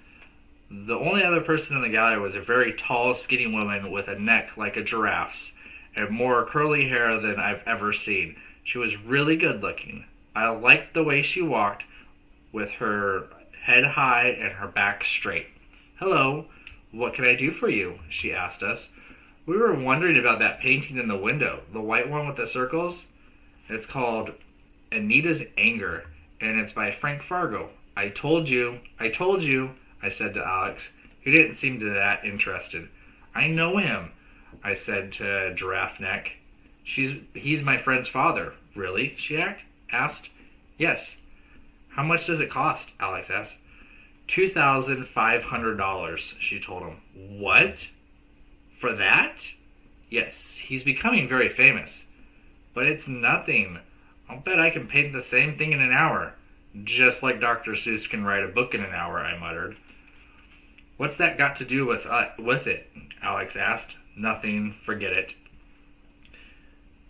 The only other person in the gallery was a very tall, skinny woman with a neck like a giraffe's and more curly hair than I've ever seen. She was really good looking. I liked the way she walked with her head high and her back straight. Hello, what can I do for you? She asked us. We were wondering about that painting in the window, the white one with the circles. It's called Anita's Anger, and it's by Frank Fargo. I told you, I said to Alex. He didn't seem that interested. I know him, I said to Giraffe Neck. He's my friend's father. Really? She asked. Yes. How much does it cost? Alex asked. $2,500, she told him. What? For that? Yes, he's becoming very famous. But it's nothing. I'll bet I can paint the same thing in an hour. Just like Dr. Seuss can write a book in an hour, I muttered. What's that got to do with it? Alex asked. Nothing, forget it.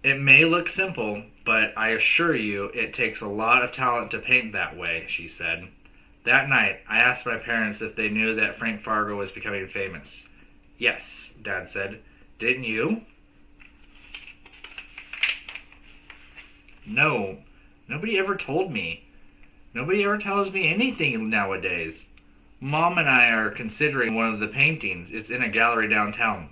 It may look simple, but I assure you it takes a lot of talent to paint that way, she said. That night, I asked my parents if they knew that Frank Fargo was becoming famous. Yes, Dad said. Didn't you? No, nobody ever told me. Nobody ever tells me anything nowadays. Mom and I are considering one of the paintings. It's in a gallery downtown.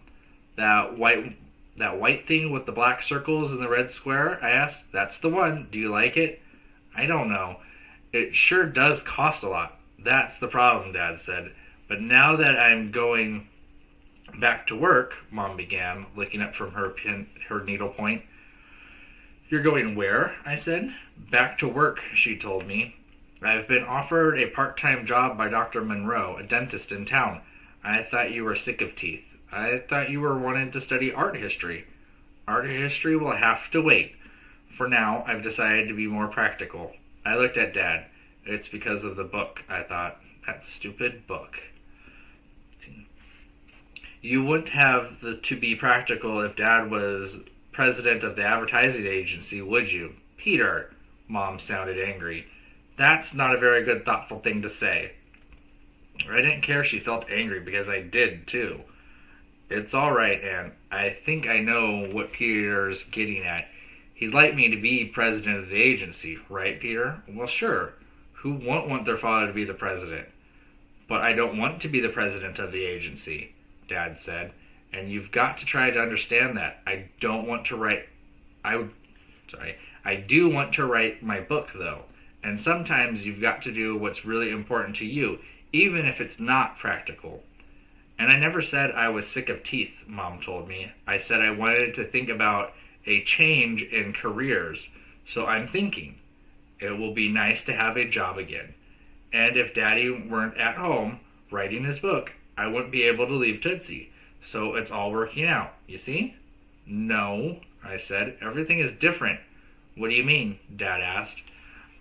That white thing with the black circles and the red square? I asked. That's the one. Do you like it? I don't know. It sure does cost a lot. That's the problem, Dad said. But now that I'm going back to work, Mom began, looking up from her needlepoint. You're going where? I said. Back to work, she told me. I've been offered a part-time job by Dr. Monroe, a dentist in town. I thought you were sick of teeth. I thought you were wanting to study art history. Art history will have to wait. For now, I've decided to be more practical. I looked at Dad. It's because of the book, I thought. That stupid book. You wouldn't have to be practical if Dad was president of the advertising agency, would you? Peter, Mom sounded angry. That's not a very good, thoughtful thing to say. I didn't care she felt angry because I did, too. It's all right, Anne. I think I know what Peter's getting at. He'd like me to be president of the agency, right, Peter? Well, sure. Who won't want their father to be the president? But I don't want to be the president of the agency, Dad said. And you've got to try to understand that. I do want to write my book, though. And sometimes you've got to do what's really important to you, even if it's not practical. And I never said I was sick of teeth, Mom told me. I said I wanted to think about a change in careers. So I'm thinking, it will be nice to have a job again. And if Daddy weren't at home writing his book, I wouldn't be able to leave Tootsie. So it's all working out, you see? No, I said. Everything is different. What do you mean? Dad asked.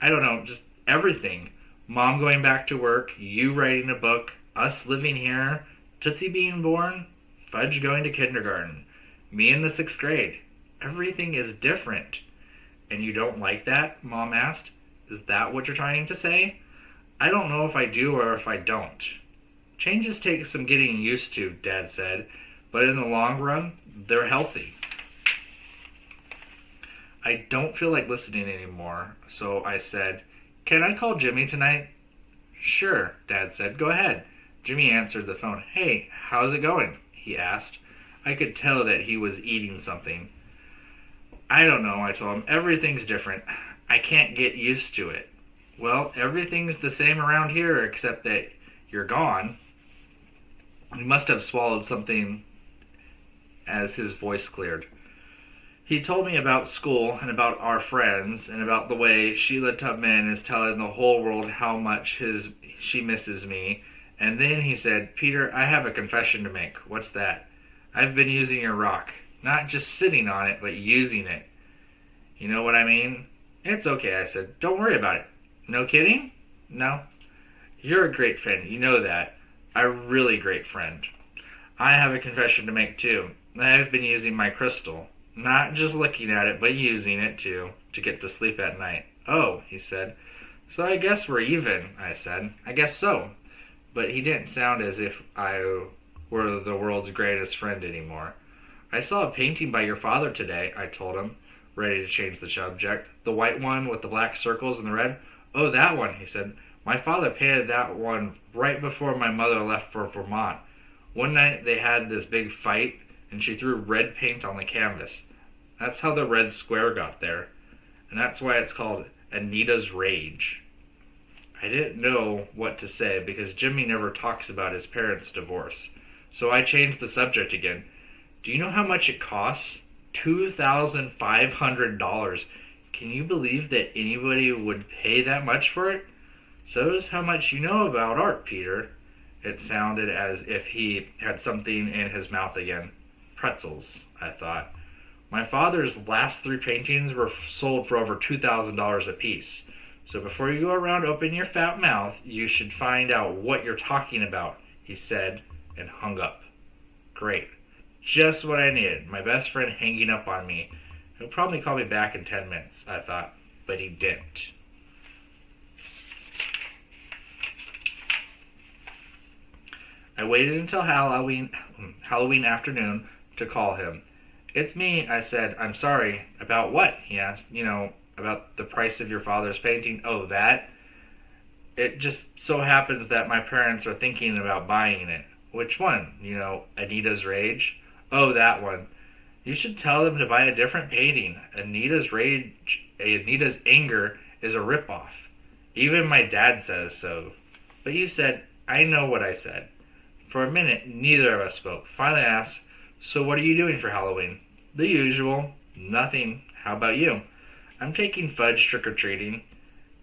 I don't know, just everything. Mom going back to work, you writing a book, us living here, Tootsie being born, Fudge going to kindergarten, me in the 6th grade. Everything is different. And you don't like that? Mom asked. Is that what you're trying to say? I don't know if I do or if I don't. Changes take some getting used to, Dad said, but in the long run, they're healthy. I don't feel like listening anymore, so I said, Can I call Jimmy tonight? Sure, Dad said. Go ahead. Jimmy answered the phone. Hey, how's it going? He asked. I could tell that he was eating something. I don't know, I told him. Everything's different. I can't get used to it. Well, everything's the same around here except that you're gone. He must have swallowed something as his voice cleared. He told me about school and about our friends and about the way Sheila Tubman is telling the whole world how much she misses me. And then he said, Peter, I have a confession to make. What's that? I've been using your rock. Not just sitting on it, but using it. You know what I mean? It's okay, I said. Don't worry about it. No kidding? No. You're a great friend. You know that. A really great friend. I have a confession to make too. I've been using my crystal. Not just looking at it, but using it too, to get to sleep at night. Oh, he said. So I guess we're even, I said. I guess so. But he didn't sound as if I were the world's greatest friend anymore. I saw a painting by your father today, I told him, ready to change the subject. The white one with the black circles and the red? Oh, that one, he said. My father painted that one right before my mother left for Vermont. One night they had this big fight, and she threw red paint on the canvas. That's how the red square got there. And that's why it's called Anita's Rage. I didn't know what to say because Jimmy never talks about his parents' divorce. So I changed the subject again. Do you know how much it costs? $2,500. Can you believe that anybody would pay that much for it? So's how much you know about art, Peter. It sounded as if he had something in his mouth again. Pretzels, I thought. My father's last 3 paintings were sold for over $2,000 apiece. So before you go around opening your fat mouth, you should find out what you're talking about, he said, and hung up. Great. Just what I needed. My best friend hanging up on me. He'll probably call me back in 10 minutes, I thought. But he didn't. I waited until Halloween afternoon to call him. It's me, I said. I'm sorry. About what? He asked. About the price of your father's painting. Oh, that? It just so happens that my parents are thinking about buying it. Which one? Anita's Rage? Oh, that one. You should tell them to buy a different painting. Anita's Anger is a ripoff. Even my dad says so. But you said, I know what I said. For a minute, neither of us spoke. Finally I asked, so what are you doing for Halloween? The usual. Nothing. How about you? I'm taking Fudge trick-or-treating.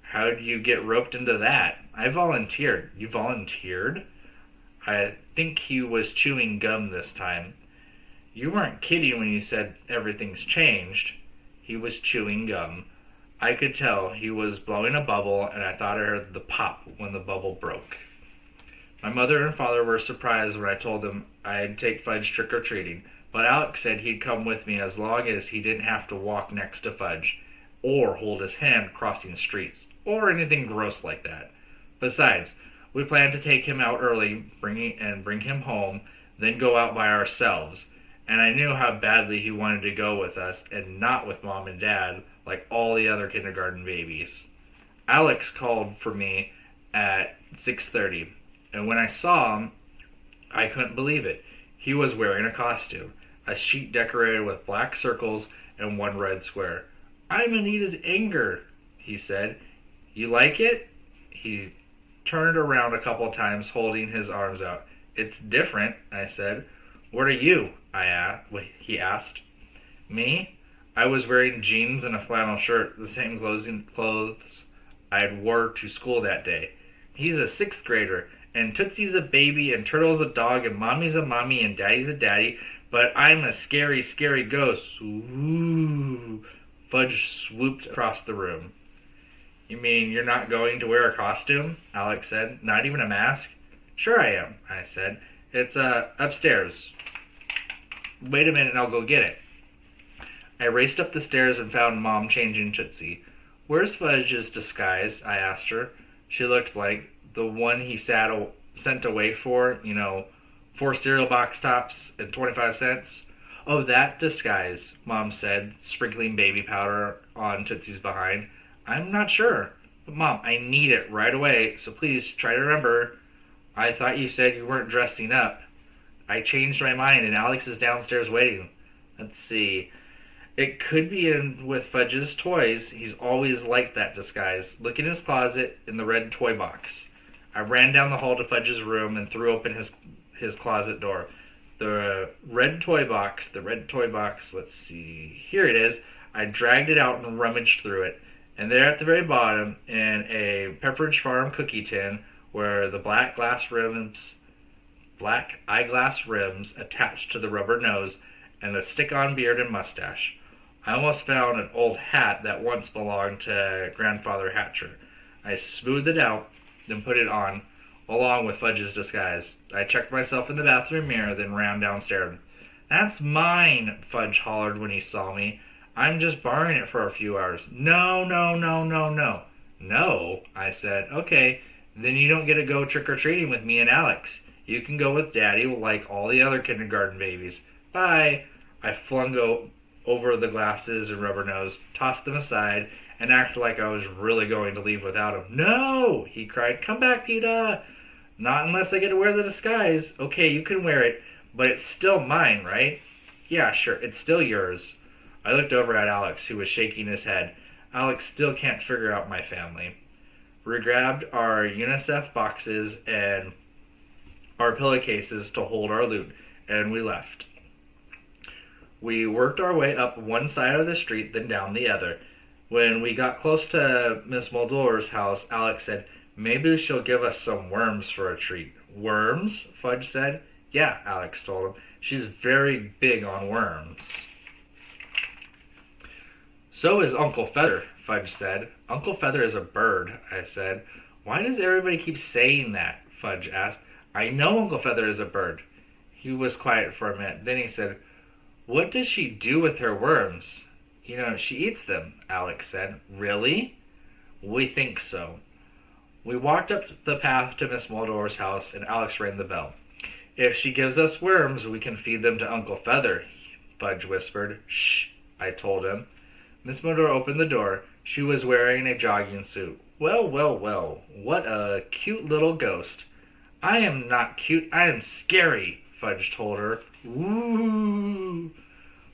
How do you get roped into that? I volunteered. You volunteered? I think he was chewing gum this time. You weren't kidding when you said everything's changed. He was chewing gum. I could tell he was blowing a bubble, and I thought I heard the pop when the bubble broke. My mother and father were surprised when I told them I'd take Fudge trick-or-treating, but Alex said he'd come with me as long as he didn't have to walk next to Fudge, or hold his hand crossing streets, or anything gross like that. Besides, we planned to take him out early, bring him home, then go out by ourselves, and I knew how badly he wanted to go with us and not with Mom and Dad like all the other kindergarten babies. Alex called for me at 6:30. And when I saw him, I couldn't believe it. He was wearing a costume, a sheet decorated with black circles and one red square. I'm Anita's Anger, he said. You like it? He turned around a couple times, holding his arms out. It's different, I said. What are you? He asked. Me? I was wearing jeans and a flannel shirt, the same clothes I'd wore to school that day. He's a 6th grader. And Tootsie's a baby, and Turtle's a dog, and Mommy's a mommy, and Daddy's a daddy, but I'm a scary, scary ghost. Ooh. Fudge swooped across the room. You mean you're not going to wear a costume? Alex said. Not even a mask? Sure I am, I said. It's, upstairs. Wait a minute and I'll go get it. I raced up the stairs and found Mom changing Tootsie. Where's Fudge's disguise? I asked her. She looked blank. The one he sent away for, 4 cereal box tops and 25 cents. Oh, that disguise, Mom said, sprinkling baby powder on Tootsie's behind. I'm not sure. But Mom, I need it right away, so please try to remember. I thought you said you weren't dressing up. I changed my mind and Alex is downstairs waiting. Let's see. It could be in with Fudge's toys. He's always liked that disguise. Look in his closet in the red toy box. I ran down the hall to Fudge's room and threw open his closet door. The red toy box, let's see, here it is. I dragged it out and rummaged through it. And there at the very bottom, in a Pepperidge Farm cookie tin, were the black eyeglass rims attached to the rubber nose, and the stick-on beard and mustache. I almost found an old hat that once belonged to Grandfather Hatcher. I smoothed it out, then put it on, along with Fudge's disguise. I checked myself in the bathroom mirror, then ran downstairs. "That's mine," Fudge hollered when he saw me. "I'm just borrowing it for a few hours." "No, no, no, no, no." "No?" I said. "Okay, then you don't get to go trick-or-treating with me and Alex. You can go with Daddy like all the other kindergarten babies. Bye." I flung over the glasses and rubber nose, tossed them aside, and acted like I was really going to leave without him. "No!" he cried. "Come back, Peter." "Not unless I get to wear the disguise." "Okay, you can wear it, but it's still mine, right?" "Yeah, sure, it's still yours." I looked over at Alex, who was shaking his head. Alex still can't figure out my family. We grabbed our UNICEF boxes and our pillowcases to hold our loot, and we left. We worked our way up one side of the street, then down the other. When we got close to Miss Muldore's house, Alex said, "Maybe she'll give us some worms for a treat." "Worms?" Fudge said. "Yeah," Alex told him. "She's very big on worms." "So is Uncle Feather," Fudge said. "Uncle Feather is a bird," I said. "Why does everybody keep saying that?" Fudge asked. "I know Uncle Feather is a bird." He was quiet for a minute. Then he said, "What does she do with her worms?" "You know, she eats them," Alex said. "Really?" "We think so." We walked up the path to Miss Muldore's house, and Alex rang the bell. "If she gives us worms, we can feed them to Uncle Feather," Fudge whispered. "Shh," I told him. Miss Muldore opened the door. She was wearing a jogging suit. "Well, well, well, what a cute little ghost." "I am not cute, I am scary," Fudge told her. "Ooh."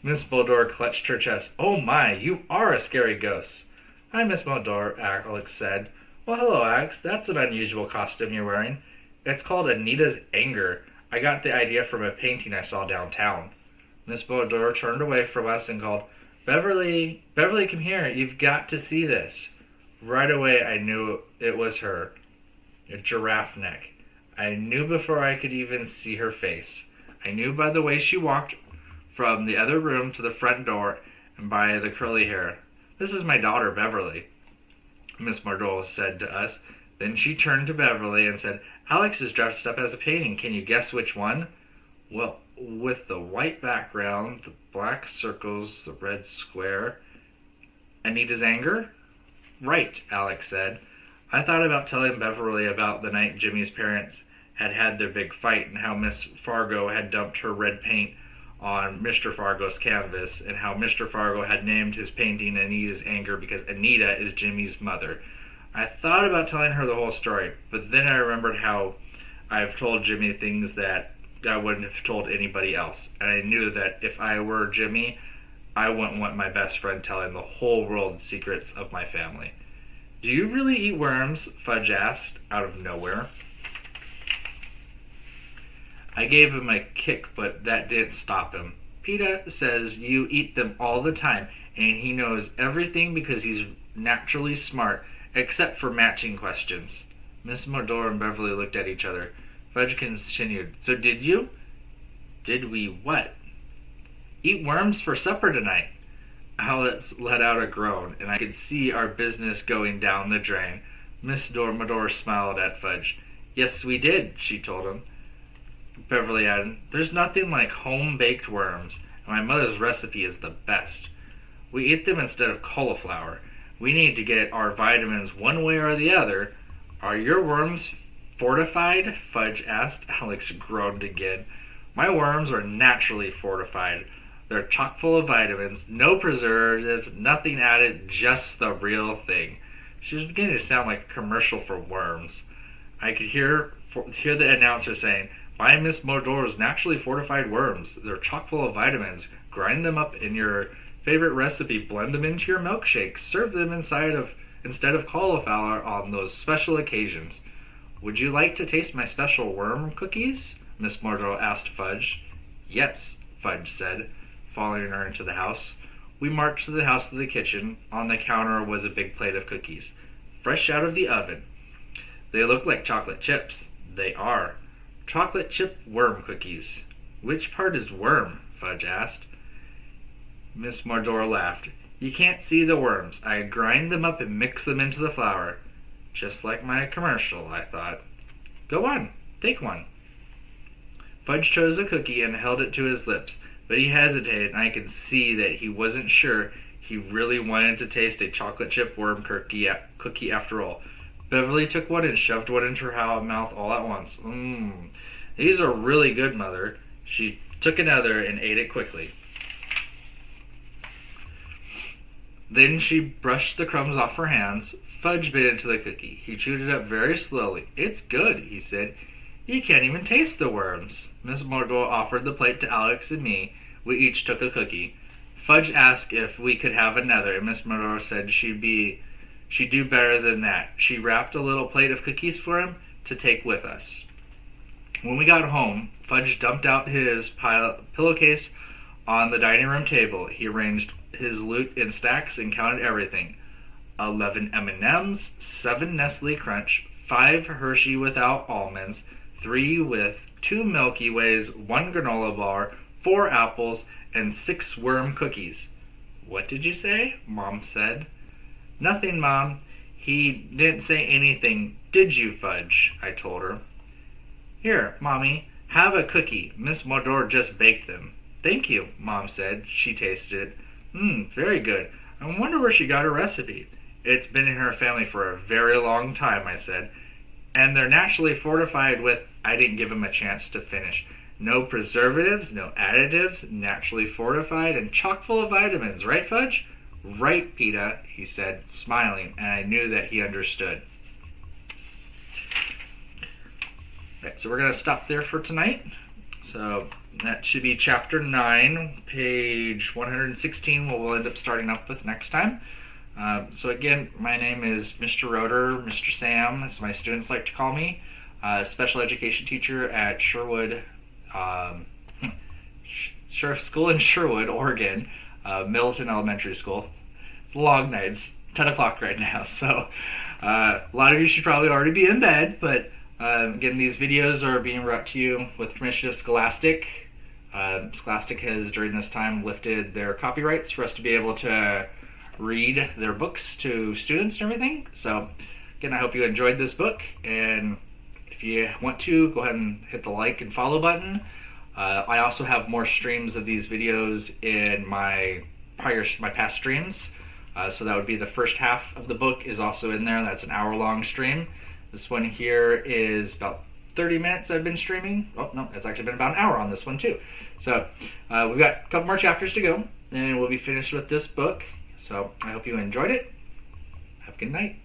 Miss Muldore clutched her chest. "Oh my, you are a scary ghost." "Hi, Miss Muldore," Alex said. "Well, hello, Alex. That's an unusual costume you're wearing." "It's called Anita's Anger. I got the idea from a painting I saw downtown." Miss Muldore turned away from us and called, "Beverly, Beverly, come here. You've got to see this." Right away, I knew it was her. A giraffe neck. I knew before I could even see her face. I knew by the way she walked from the other room to the front door and by the curly hair. "This is my daughter, Beverly," Miss Muldore said to us. Then she turned to Beverly and said, "Alex is dressed up as a painting. Can you guess which one?" "Well, with the white background, the black circles, the red square. Anita's Anger?" "Right," Alex said. I thought about telling Beverly about the night Jimmy's parents had had their big fight and how Miss Fargo had dumped her red paint on Mr. Fargo's canvas and how Mr. Fargo had named his painting Anita's Anger because Anita is Jimmy's mother. I thought about telling her the whole story, but then I remembered how I've told Jimmy things that I wouldn't have told anybody else, and I knew that if I were Jimmy, I wouldn't want my best friend telling the whole world secrets of my family. "Do you really eat worms?" Fudge asked, out of nowhere. I gave him a kick, but that didn't stop him. "Peter says you eat them all the time, and he knows everything because he's naturally smart, except for matching questions." Miss Muldore and Beverly looked at each other. Fudge continued, "So did you?" "Did we what?" "Eat worms for supper tonight." Alex let out a groan, and I could see our business going down the drain. Miss Muldore smiled at Fudge. "Yes, we did," she told him. Beverly added, "There's nothing like home-baked worms, and my mother's recipe is the best. We eat them instead of cauliflower. We need to get our vitamins one way or the other." "Are your worms fortified?" Fudge asked. Alex groaned again. "My worms are naturally fortified. They're chock full of vitamins, no preservatives, nothing added, just the real thing." She was beginning to sound like a commercial for worms. I could hear the announcer saying, "Buy Miss Muldore's naturally fortified worms. They're chock full of vitamins. Grind them up in your favorite recipe, blend them into your milkshake, serve them instead of cauliflower on those special occasions." "Would you like to taste my special worm cookies?" Miss Muldore asked Fudge. "Yes," Fudge said, following her into the house. We marched to the house to the kitchen. On the counter was a big plate of cookies, fresh out of the oven. They look like chocolate chips. They are. Chocolate chip worm cookies. "Which part is worm?" Fudge asked. Miss Mordor laughed. You can't see the worms. I grind them up and mix them into the flour. Just like my commercial, I thought. Go on, take one. Fudge chose a cookie and held it to his lips, but he hesitated, and I could see that he wasn't sure he really wanted to taste a chocolate chip worm cookie after all. Beverly took one and shoved one into her mouth all at once. These are really good, Mother. She took another and ate it quickly. Then she brushed the crumbs off her hands. Fudge bit into the cookie. He chewed it up very slowly. It's good, he said. You can't even taste the worms. Miss Mordor offered the plate to Alex and me. We each took a cookie. Fudge asked if we could have another, and Miss Mordor said she'd do better than that. She wrapped a little plate of cookies for him to take with us. When we got home, Fudge dumped out his pillowcase on the dining room table. He arranged his loot in stacks and counted everything. 11 M&Ms, 7 Nestle Crunch, 5 Hershey without almonds, 3 with 2 Milky Ways, 1 granola bar, 4 apples, and 6 worm cookies. What did you say? Mom said. Nothing, Mom. He didn't say anything, did you, Fudge? I told her. Here, Mommy, have a cookie. Miss Mordor just baked them. Thank you, Mom said. She tasted it. Very good. I wonder where she got her recipe. It's been in her family for a very long time, I said. And they're naturally fortified with, I didn't give him a chance to finish. No preservatives, no additives, naturally fortified, and chock full of vitamins, right, Fudge? Right, Peta, he said, smiling, and I knew that he understood. Right, so we're going to stop there for tonight. So that should be chapter 9, page 116, what we'll end up starting up with next time. So again, my name is Mr. Roeder, Mr. Sam, as my students like to call me, special education teacher at Sherwood, Sheriff School in Sherwood, Oregon, Middleton Elementary School. Long nights, 10 o'clock right now, so a lot of you should probably already be in bed, but again, these videos are being brought to you with permission of Scholastic. Scholastic has, during this time, lifted their copyrights for us to be able to read their books to students and everything. So, again, I hope you enjoyed this book, and if you want to, go ahead and hit the like and follow button. I also have more streams of these videos in my past streams. So that would be the first half of the book is also in there. That's an hour-long stream. This one here is about 30 minutes I've been streaming. Oh, no, it's actually been about an hour on this one, too. So we've got a couple more chapters to go, and we'll be finished with this book. So I hope you enjoyed it. Have a good night.